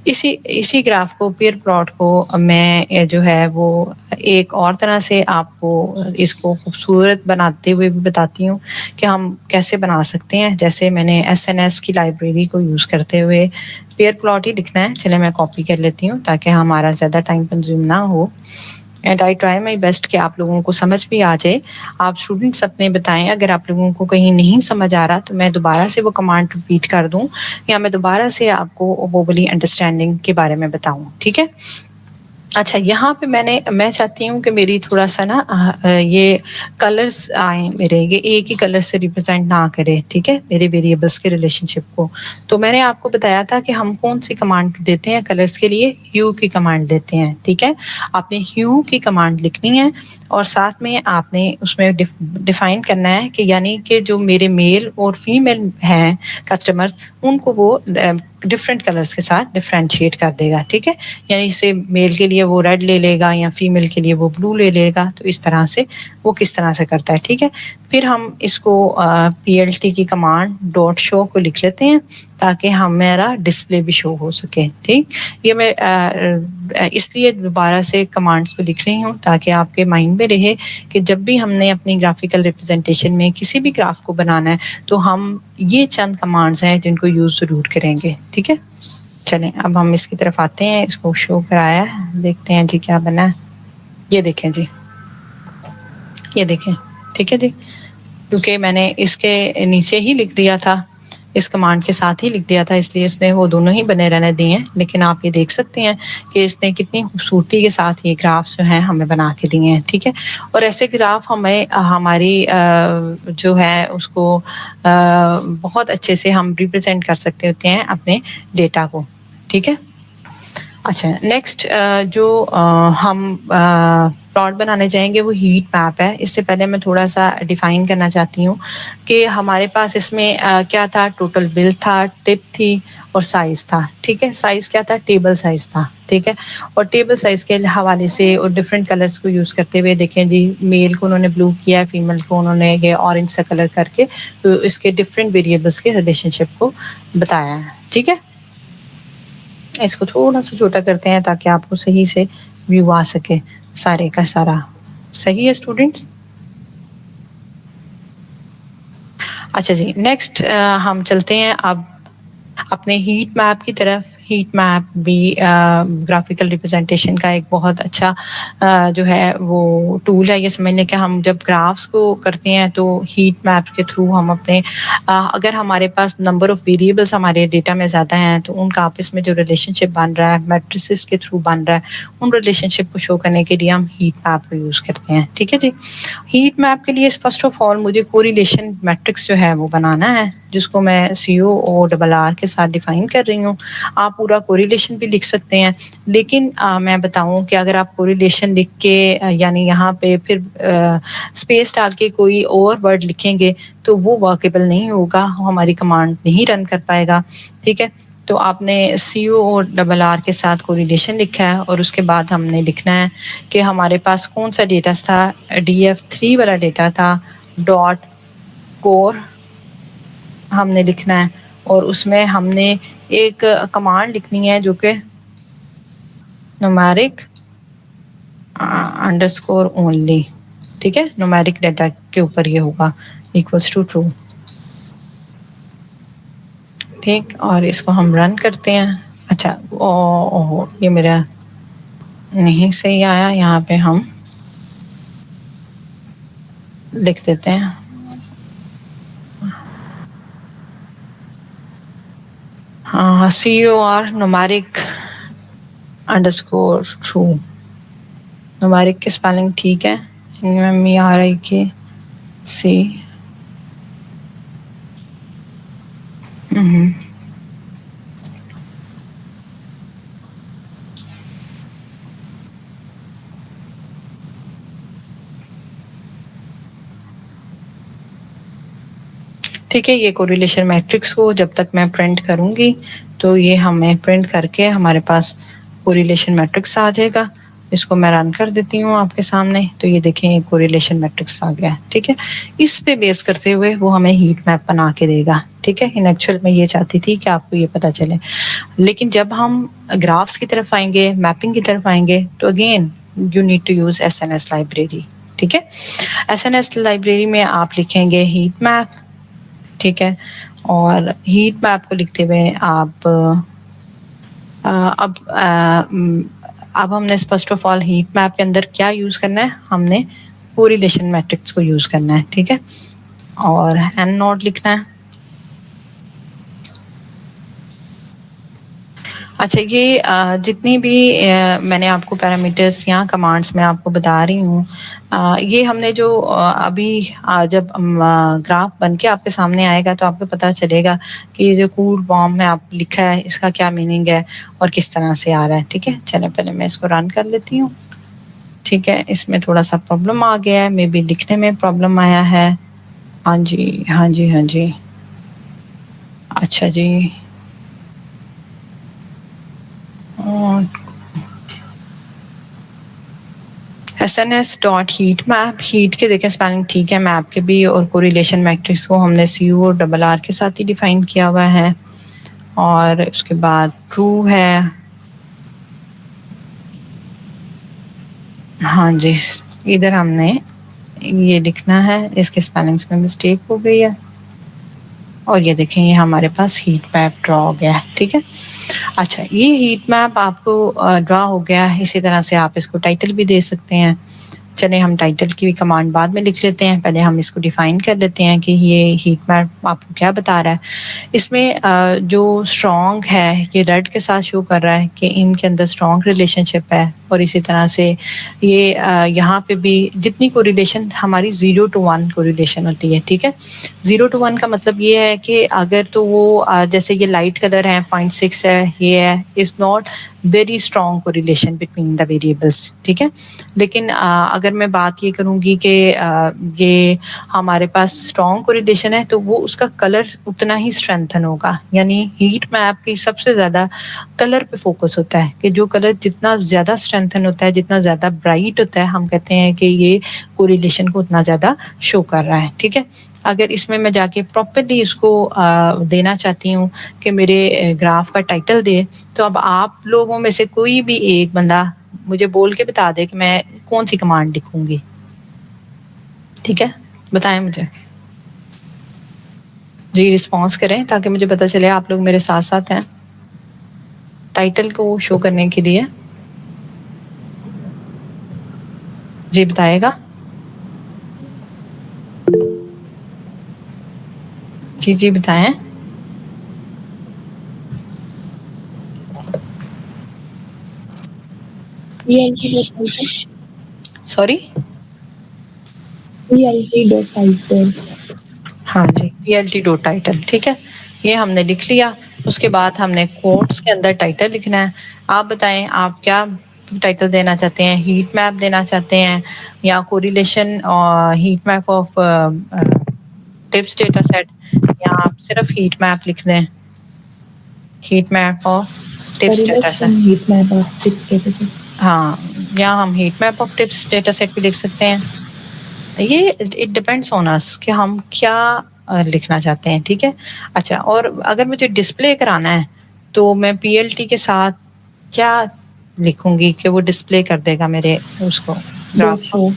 इसी ग्राफ को, पेयर प्लॉट को मैं जो है वो एक और तरह से आपको इसको खूबसूरत बनाते हुए भी बताती हूँ कि हम कैसे बना सकते हैं। जैसे मैंने SNS की लाइब्रेरी को यूज़ करते हुए पेयर प्लॉट ही लिखना है। चले मैं कॉपी कर लेती हूँ ताकि हमारा ज़्यादा टाइम कंज्यूम ना हो, and I try my best कि आप लोगों को समझ भी आ जाए। आप स्टूडेंट्स अपने बताएं, अगर आप लोगों को कहीं नहीं समझ आ रहा तो मैं दोबारा से वो कमांड रिपीट कर दूं या मैं दोबारा से आपको वो वाली अंडरस्टैंडिंग के बारे में बताऊं, ठीक है। अच्छा, यहाँ पे मैं चाहती हूँ कि मेरी थोड़ा सा ना ये कलर्स आए मेरे, ये एक ही कलर से रिप्रेजेंट ना करे, ठीक है, मेरे वेरिएबल्स के रिलेशनशिप को। तो मैंने आपको बताया था कि हम कौन सी कमांड देते हैं कलर्स के लिए, ह्यू की कमांड देते हैं, ठीक है। आपने ह्यू की कमांड लिखनी है और साथ में आपने उसमें डिफाइन करना है कि यानी कि जो मेरे मेल और फीमेल हैं कस्टमर्स, उनको वो डिफरेंट कलर्स के साथ डिफरेंशिएट कर देगा, ठीक है। यानी इसे मेल के लिए वो रेड ले लेगा या फीमेल के लिए वो ब्लू ले लेगा, तो इस तरह से वो किस तरह से करता है, ठीक है। फिर हम इसको PLT की कमांड डॉट शो को लिख लेते हैं ताकि हमारा डिस्प्ले भी शो हो सके, ठीक। ये मैं इसलिए दोबारा से कमांड्स को लिख रही हूँ ताकि आपके माइंड में रहे कि जब भी हमने अपनी ग्राफिकल रिप्रेजेंटेशन में किसी भी ग्राफ को बनाना है तो हम ये चंद कमांड्स हैं जिनको यूज़ ज़रूर करेंगे, ठीक है। चलें अब हम इसकी तरफ आते हैं, इसको शो कराया, देखते हैं जी क्या बना है। ये देखें जी, ये देखें, ठीक है जी, क्योंकि मैंने इसके नीचे ही लिख दिया था इस कमांड के साथ ही लिख दिया था, इसलिए उसने वो दोनों ही बने रहने दिए हैं। लेकिन आप ये देख सकते हैं कि इसने कितनी खूबसूरती के साथ ये ग्राफ्स जो हैं हमें बना के दिए हैं, ठीक है। और ऐसे ग्राफ हमें हमारी जो है उसको बहुत अच्छे से हम रिप्रेजेंट कर सकते होते हैं अपने डेटा को, ठीक है। अच्छा, नेक्स्ट जो हम प्लॉट बनाने जाएंगे वो हीट मैप है। इससे पहले मैं थोड़ा सा डिफाइन करना चाहती हूँ कि हमारे पास इसमें क्या था, टोटल बिल था, टिप थी और साइज था, ठीक है। साइज क्या था, टेबल साइज था, ठीक है। और टेबल साइज के हवाले से और डिफरेंट कलर्स को यूज़ करते हुए देखें जी, मेल को उन्होंने ब्लू किया है, फीमेल को उन्होंने ये ऑरेंज सा कलर करके तो इसके डिफरेंट वेरिएबल्स के रिलेशनशिप को बताया है, ठीक है। इसको थोड़ा सा छोटा करते हैं ताकि आपको सही से व्यू आ सके सारे का सारा। सही है स्टूडेंट्स? अच्छा जी, नेक्स्ट हम चलते हैं अब अपने हीट मैप की तरफ। हीट मैप भी ग्राफिकल रिप्रेजेंटेशन का एक बहुत अच्छा जो है वो टूल है। ये समझने कि हम जब ग्राफ्स को करते हैं तो हीट मैप के थ्रू हम अपने अगर हमारे पास नंबर ऑफ वेरिएबल्स हमारे डेटा में ज़्यादा हैं तो उनका आपस में जो रिलेशनशिप बन रहा है मैट्रिसेस के थ्रू बन रहा है, उन रिलेशनशिप को शो करने के लिए हम हीट मैप को यूज़ करते हैं, ठीक है जी। हीट मैप के लिए फर्स्ट ऑफ ऑल मुझे कोरिलेशन मैट्रिक्स जो है वो बनाना है, जिसको मैं CORRR के साथ डिफाइन कर रही हूँ। आप पूरा कोरिलेशन भी लिख सकते हैं, लेकिन मैं बताऊँ कि अगर आप कोरिलेशन लिख के यानी यहाँ पे फिर स्पेस डाल के कोई और वर्ड लिखेंगे तो वो वर्केबल नहीं होगा, हमारी कमांड नहीं रन कर पाएगा, ठीक है। तो आपने CORRR के साथ कोरिलेशन लिखा है और उसके बाद हमने लिखना है कि हमारे पास कौन सा डेटा था, DF3 वाला डेटा था, डॉट कोर हमने लिखना है और उसमें हमने एक कमांड लिखनी है जो कि न्यूमेरिक अंडरस्कोर ओनली, ठीक है। न्यूमेरिक डाटा के ऊपर ये होगा इक्वल्स टू ट्रू, ठीक। और इसको हम रन करते हैं। अच्छा, ओह ये मेरा नहीं सही आया, यहाँ पे हम लिख देते हैं COR numeric underscore true. Numeric की स्पेलिंग ठीक है, NUMERIK C। ठीक है, ये कोरिलेशन मैट्रिक्स को जब तक मैं प्रिंट करूंगी तो ये हमें प्रिंट करके हमारे पास कोरिलेशन मैट्रिक्स आ जाएगा। इसको मैं रन कर देती हूँ आपके सामने, तो ये देखें ये कोरिलेशन मैट्रिक्स आ गया, ठीक है। इस पे बेस करते हुए वो हमें हीट मैप बना के देगा, ठीक है। इन एक्चुअल में ये चाहती थी कि आपको ये पता चले, लेकिन जब हम ग्राफ्स की तरफ आएंगे, मैपिंग की तरफ आएंगे तो again you need to use SNS library, ठीक है। SNS लाइब्रेरी में आप लिखेंगे हीट मैप, ठीक है। और हीट मैप को लिखते हुए आप अब हमने first of all heat map के अंदर क्या यूज करना है, हमने कोरिलेशन मैट्रिक्स को यूज करना है, ठीक है। और एन नोट लिखना है। अच्छा, ये जितनी भी मैंने आपको पैरामीटर्स यहाँ कमांड्स में आपको बता रही हूँ, ये हमने जो अभी जब ग्राफ बन के आपके सामने आएगा तो आपको पता चलेगा कि ये जो कूल बॉम्ब में आप लिखा है इसका क्या मीनिंग है और किस तरह से आ रहा है, ठीक है। चलें पहले मैं इसको रन कर लेती हूँ, ठीक है। इसमें थोड़ा सा प्रॉब्लम आ गया है, मे बी लिखने में प्रॉब्लम आया है। हाँ जी, हाँ जी, हाँ जी, अच्छा जी। SNS.heatmap, हीट के देखें स्पेलिंग ठीक है, मैप के भी, और कोरिलेशन मैट्रिक्स को हमने CORRR के साथ ही डिफाइन किया हुआ है। और उसके बाद ट्रू है, हाँ जी, इधर हमने ये लिखना है, इसके स्पेलिंग्स में मिस्टेक हो गई है। और ये देखें ये हमारे पास हीट मैप ड्रॉ हो गया है, ठीक है। अच्छा, ये हीट मैप आपको ड्रॉ हो गया है। इसी तरह से आप इसको टाइटल भी दे सकते हैं, चले हम टाइटल की भी कमांड बाद में लिख लेते हैं, पहले हम इसको डिफाइन कर लेते हैं कि ये हीट मैप आपको क्या बता रहा है। इसमें जो स्ट्रॉन्ग है ये रेड के साथ शो कर रहा है कि इनके अंदर स्ट्रॉन्ग रिलेशनशिप है, और इसी तरह से ये यहाँ पे भी जितनी कोरिलेशन हमारी 0 to 1 कोरिलेशन होती है, ठीक है। 0 to 1 का मतलब ये है कि अगर तो वो जैसे ये लाइट कलर है 0.6 है, ये है, is not very strong correlation between the variables, ठीक है। लेकिन अगर मैं बात ये करूँगी कि ये हमारे पास स्ट्रॉन्ग कोरिलेशन है तो वो उसका कलर उतना ही स्ट्रेंथन होगा, यानी हीट मैप की सबसे ज़्यादा कलर पे फोकस होता है कि जो कलर जितना ज़्यादा स्ट्रेंथन होता है, जितना ज़्यादा ब्राइट होता है, हम कहते हैं कि ये कोरिलेशन को उतना ज़्यादा शो कर रहा है, ठीक है। अगर इसमें मैं जाके प्रॉपर्ली इसको देना चाहती हूँ कि मेरे ग्राफ का टाइटल दे, तो अब आप लोगों में से कोई भी एक बंदा मुझे बोल के बता दे कि मैं कौन सी कमांड लिखूंगी, ठीक है। बताएं मुझे जी, रिस्पॉन्स करें ताकि मुझे पता चले आप लोग मेरे साथ साथ हैं टाइटल को शो करने के लिए। जी बताएगा जी, जी बताएं। सॉरी, हाँ जी, PLT डॉट टाइटल, ठीक है, ये हमने लिख लिया। उसके बाद हमने कोट्स के अंदर टाइटल लिखना है। आप बताएं आप क्या टाइटल देना चाहते हैं, हीट मैप देना चाहते हैं या कोरिलेशन और heat map of tips data set, या आप सिर्फ हीट मैप लिख दें, heat map of tips data set. हाँ, या हम heat map of tips data set भी लिख सकते हैं। ये इट डिपेंड्स ऑन अस कि हम क्या लिखना चाहते हैं, ठीक है। अच्छा, और अगर मुझे डिस्प्ले कराना है तो मैं PLT के साथ क्या लिखूंगी कि वो डिस्प्ले कर देगा मेरे उसको ग्राफ को।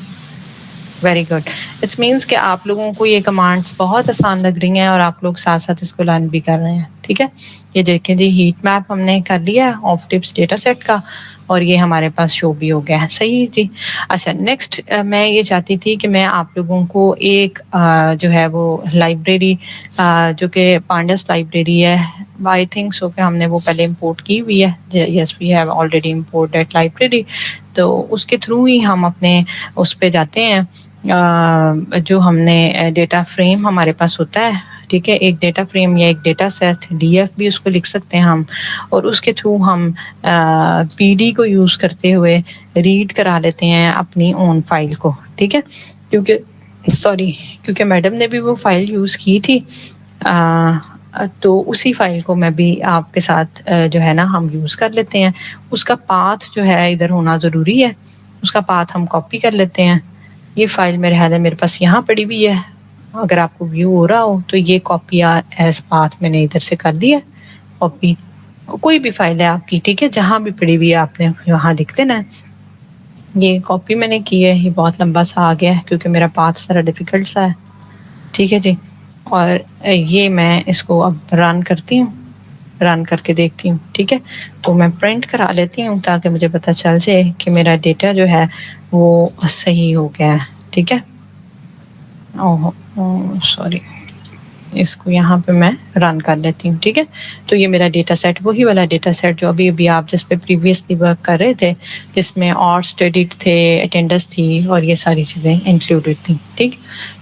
वेरी गुड, इट्स मीन्स कि आप लोगों को ये कमांड्स बहुत आसान लग रही हैं और आप लोग साथ साथ इसको लर्न भी कर रहे हैं, ठीक है। ये देखें जी, हीट मैप हमने कर लिया है ऑफ टिप्स डेटा सेट का, और ये हमारे पास शो भी हो गया है, सही जी। अच्छा, नेक्स्ट मैं ये चाहती थी कि मैं आप लोगों को एक जो है वो लाइब्रेरी जो कि पांडस लाइब्रेरी है, आई थिंक सो कि हमने वो पहले इंपोर्ट की हुई है, yes we have already import that library, तो उसके थ्रू ही हम अपने उस पे जाते हैं। जो हमने डेटा फ्रेम हमारे पास होता है, ठीक है, एक डेटा फ्रेम या एक डेटा सेट, DF भी उसको लिख सकते हैं हम, और उसके थ्रू हम PD को यूज़ करते हुए रीड करा लेते हैं अपनी ओन फाइल को, ठीक है। क्योंकि मैडम ने भी वो फाइल यूज़ की थी, तो उसी फाइल को मैं भी आपके साथ जो है ना हम यूज़ कर लेते हैं। उसका पाथ जो है इधर होना ज़रूरी है, उसका पाथ हम कॉपी कर लेते हैं। ये फाइल मेरे ख्याल है मेरे पास यहाँ पड़ी हुई है, अगर आपको व्यू हो रहा हो तो ये कॉपी एज पाथ मैंने इधर से कर लिया कॉपी। कोई भी फाइल है आपकी, ठीक है, जहाँ भी पड़ी हुई है आपने वहाँ लिख देना है। ये कॉपी मैंने की है, ये बहुत लंबा सा आ गया है क्योंकि मेरा पाथ सारा डिफिकल्ट सा है, ठीक है जी। और ये मैं इसको अब रन करती हूँ, रन करके देखती हूँ, ठीक है। तो मैं प्रिंट करा लेती हूँ ताकि मुझे पता चल जाए कि मेरा डेटा जो है वो सही हो गया है, ठीक है। ओह सॉरी, इसको यहाँ पे मैं रन कर लेती हूँ, ठीक है। तो ये मेरा डेटा सेट, वही वाला डेटा सेट जो अभी अभी आप जिस पे प्रीवियसली वर्क कर रहे थे, जिसमें और स्टडीड थे, अटेंडेंस थी और ये सारी चीज़ें इंक्लूडेड थी, ठीक।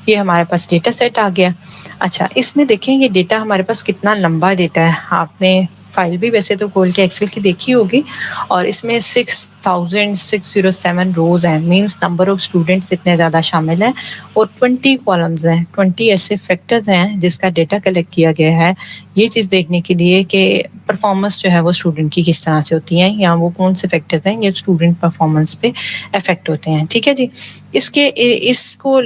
ये हमारे पास डेटा सेट आ गया। अच्छा, इसमें देखें ये डेटा हमारे पास कितना लंबा डेटा है। आपने फाइल भी वैसे तो खोल के एक्सेल की देखी होगी, और इसमें 6607 रोज हैं, मींस नंबर ऑफ स्टूडेंट्स इतने ज़्यादा शामिल हैं, और 20 कॉलम्स हैं, 20 ऐसे फैक्टर्स हैं जिसका डेटा कलेक्ट किया गया है ये चीज़ देखने के लिए कि परफॉर्मेंस जो है वो स्टूडेंट की किस तरह से होती है, या वो कौन से फैक्टर्स हैं ये स्टूडेंट परफॉर्मेंस पे अफेक्ट होते हैं, ठीक है जी। इसको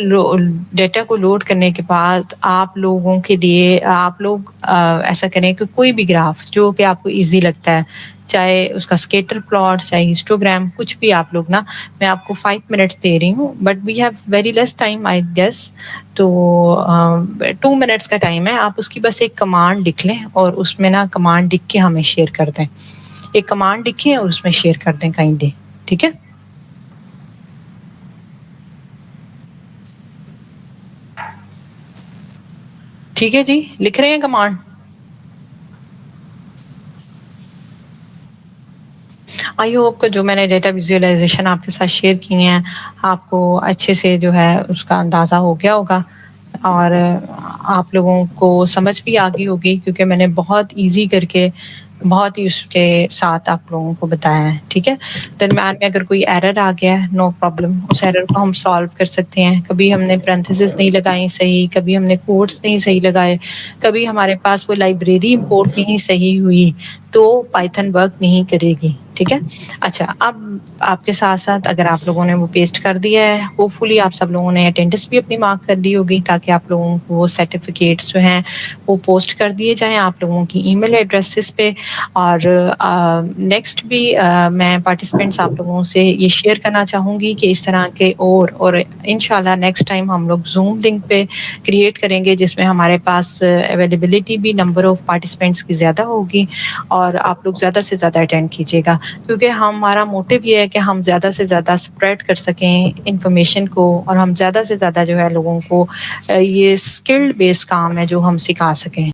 डेटा को लोड करने के बाद आप लोगों के लिए आप लोग ऐसा करें कि कोई भी ग्राफ जो कि आपको इजी लगता है, चाहे उसका स्केटर प्लॉट, चाहे हिस्टोग्राम, कुछ भी आप लोग ना, मैं आपको 5 मिनट्स दे रही हूँ, but we have very less time I guess, तो 2 मिनट्स का टाइम है। आप उसकी बस एक कमांड लिख लें और उसमें ना कमांड लिख के हमें शेयर कर दें, एक कमांड लिखें और उसमें शेयर कर दें काइंडली, ठीक है। ठीक है जी, लिख रहे हैं कमांड? आई होप जो मैंने डेटा विजुअलाइजेशन आपके साथ शेयर की हैं आपको अच्छे से जो है उसका अंदाज़ा हो गया होगा और आप लोगों को समझ भी आ गई होगी क्योंकि मैंने बहुत इजी करके बहुत ही उसके साथ आप लोगों को बताया है। ठीक है, दरम्यान में अगर कोई एरर आ गया है नो प्रॉब्लम, उस एरर को हम सॉल्व कर सकते हैं। कभी हमने पैरेंथेसिस नहीं लगाई सही, कभी हमने कोट्स नहीं सही लगाए, कभी हमारे पास वो लाइब्रेरी इंपोर्ट नहीं सही हुई तो पाइथन वर्क नहीं करेगी। ठीक है, अच्छा अब आपके साथ साथ अगर आप लोगों ने वो पेस्ट कर दिया है, होपफुली आप सब लोगों ने अटेंडेंस भी अपनी मार्क कर दी होगी ताकि आप लोगों को वो सर्टिफिकेट्स जो हैं वो पोस्ट कर दिए जाएं आप लोगों की ईमेल एड्रेसेस पे। और नेक्स्ट भी मैं पार्टिसिपेंट्स आप लोगों से ये शेयर करना चाहूँगी कि इस तरह के और इंशाल्लाह नेक्स्ट टाइम हम लोग जूम लिंक पे क्रिएट करेंगे जिसमें हमारे पास अवेलेबिलिटी भी नंबर ऑफ पार्टिसिपेंट्स की ज़्यादा होगी और आप लोग ज़्यादा से ज़्यादा अटेंड कीजिएगा क्योंकि हमारा मोटिव ये है कि हम ज़्यादा से ज़्यादा स्प्रेड कर सकें इंफॉर्मेशन को और हम ज़्यादा से ज़्यादा जो है लोगों को ये स्किल्ड बेस्ड काम है जो हम सिखा सकें।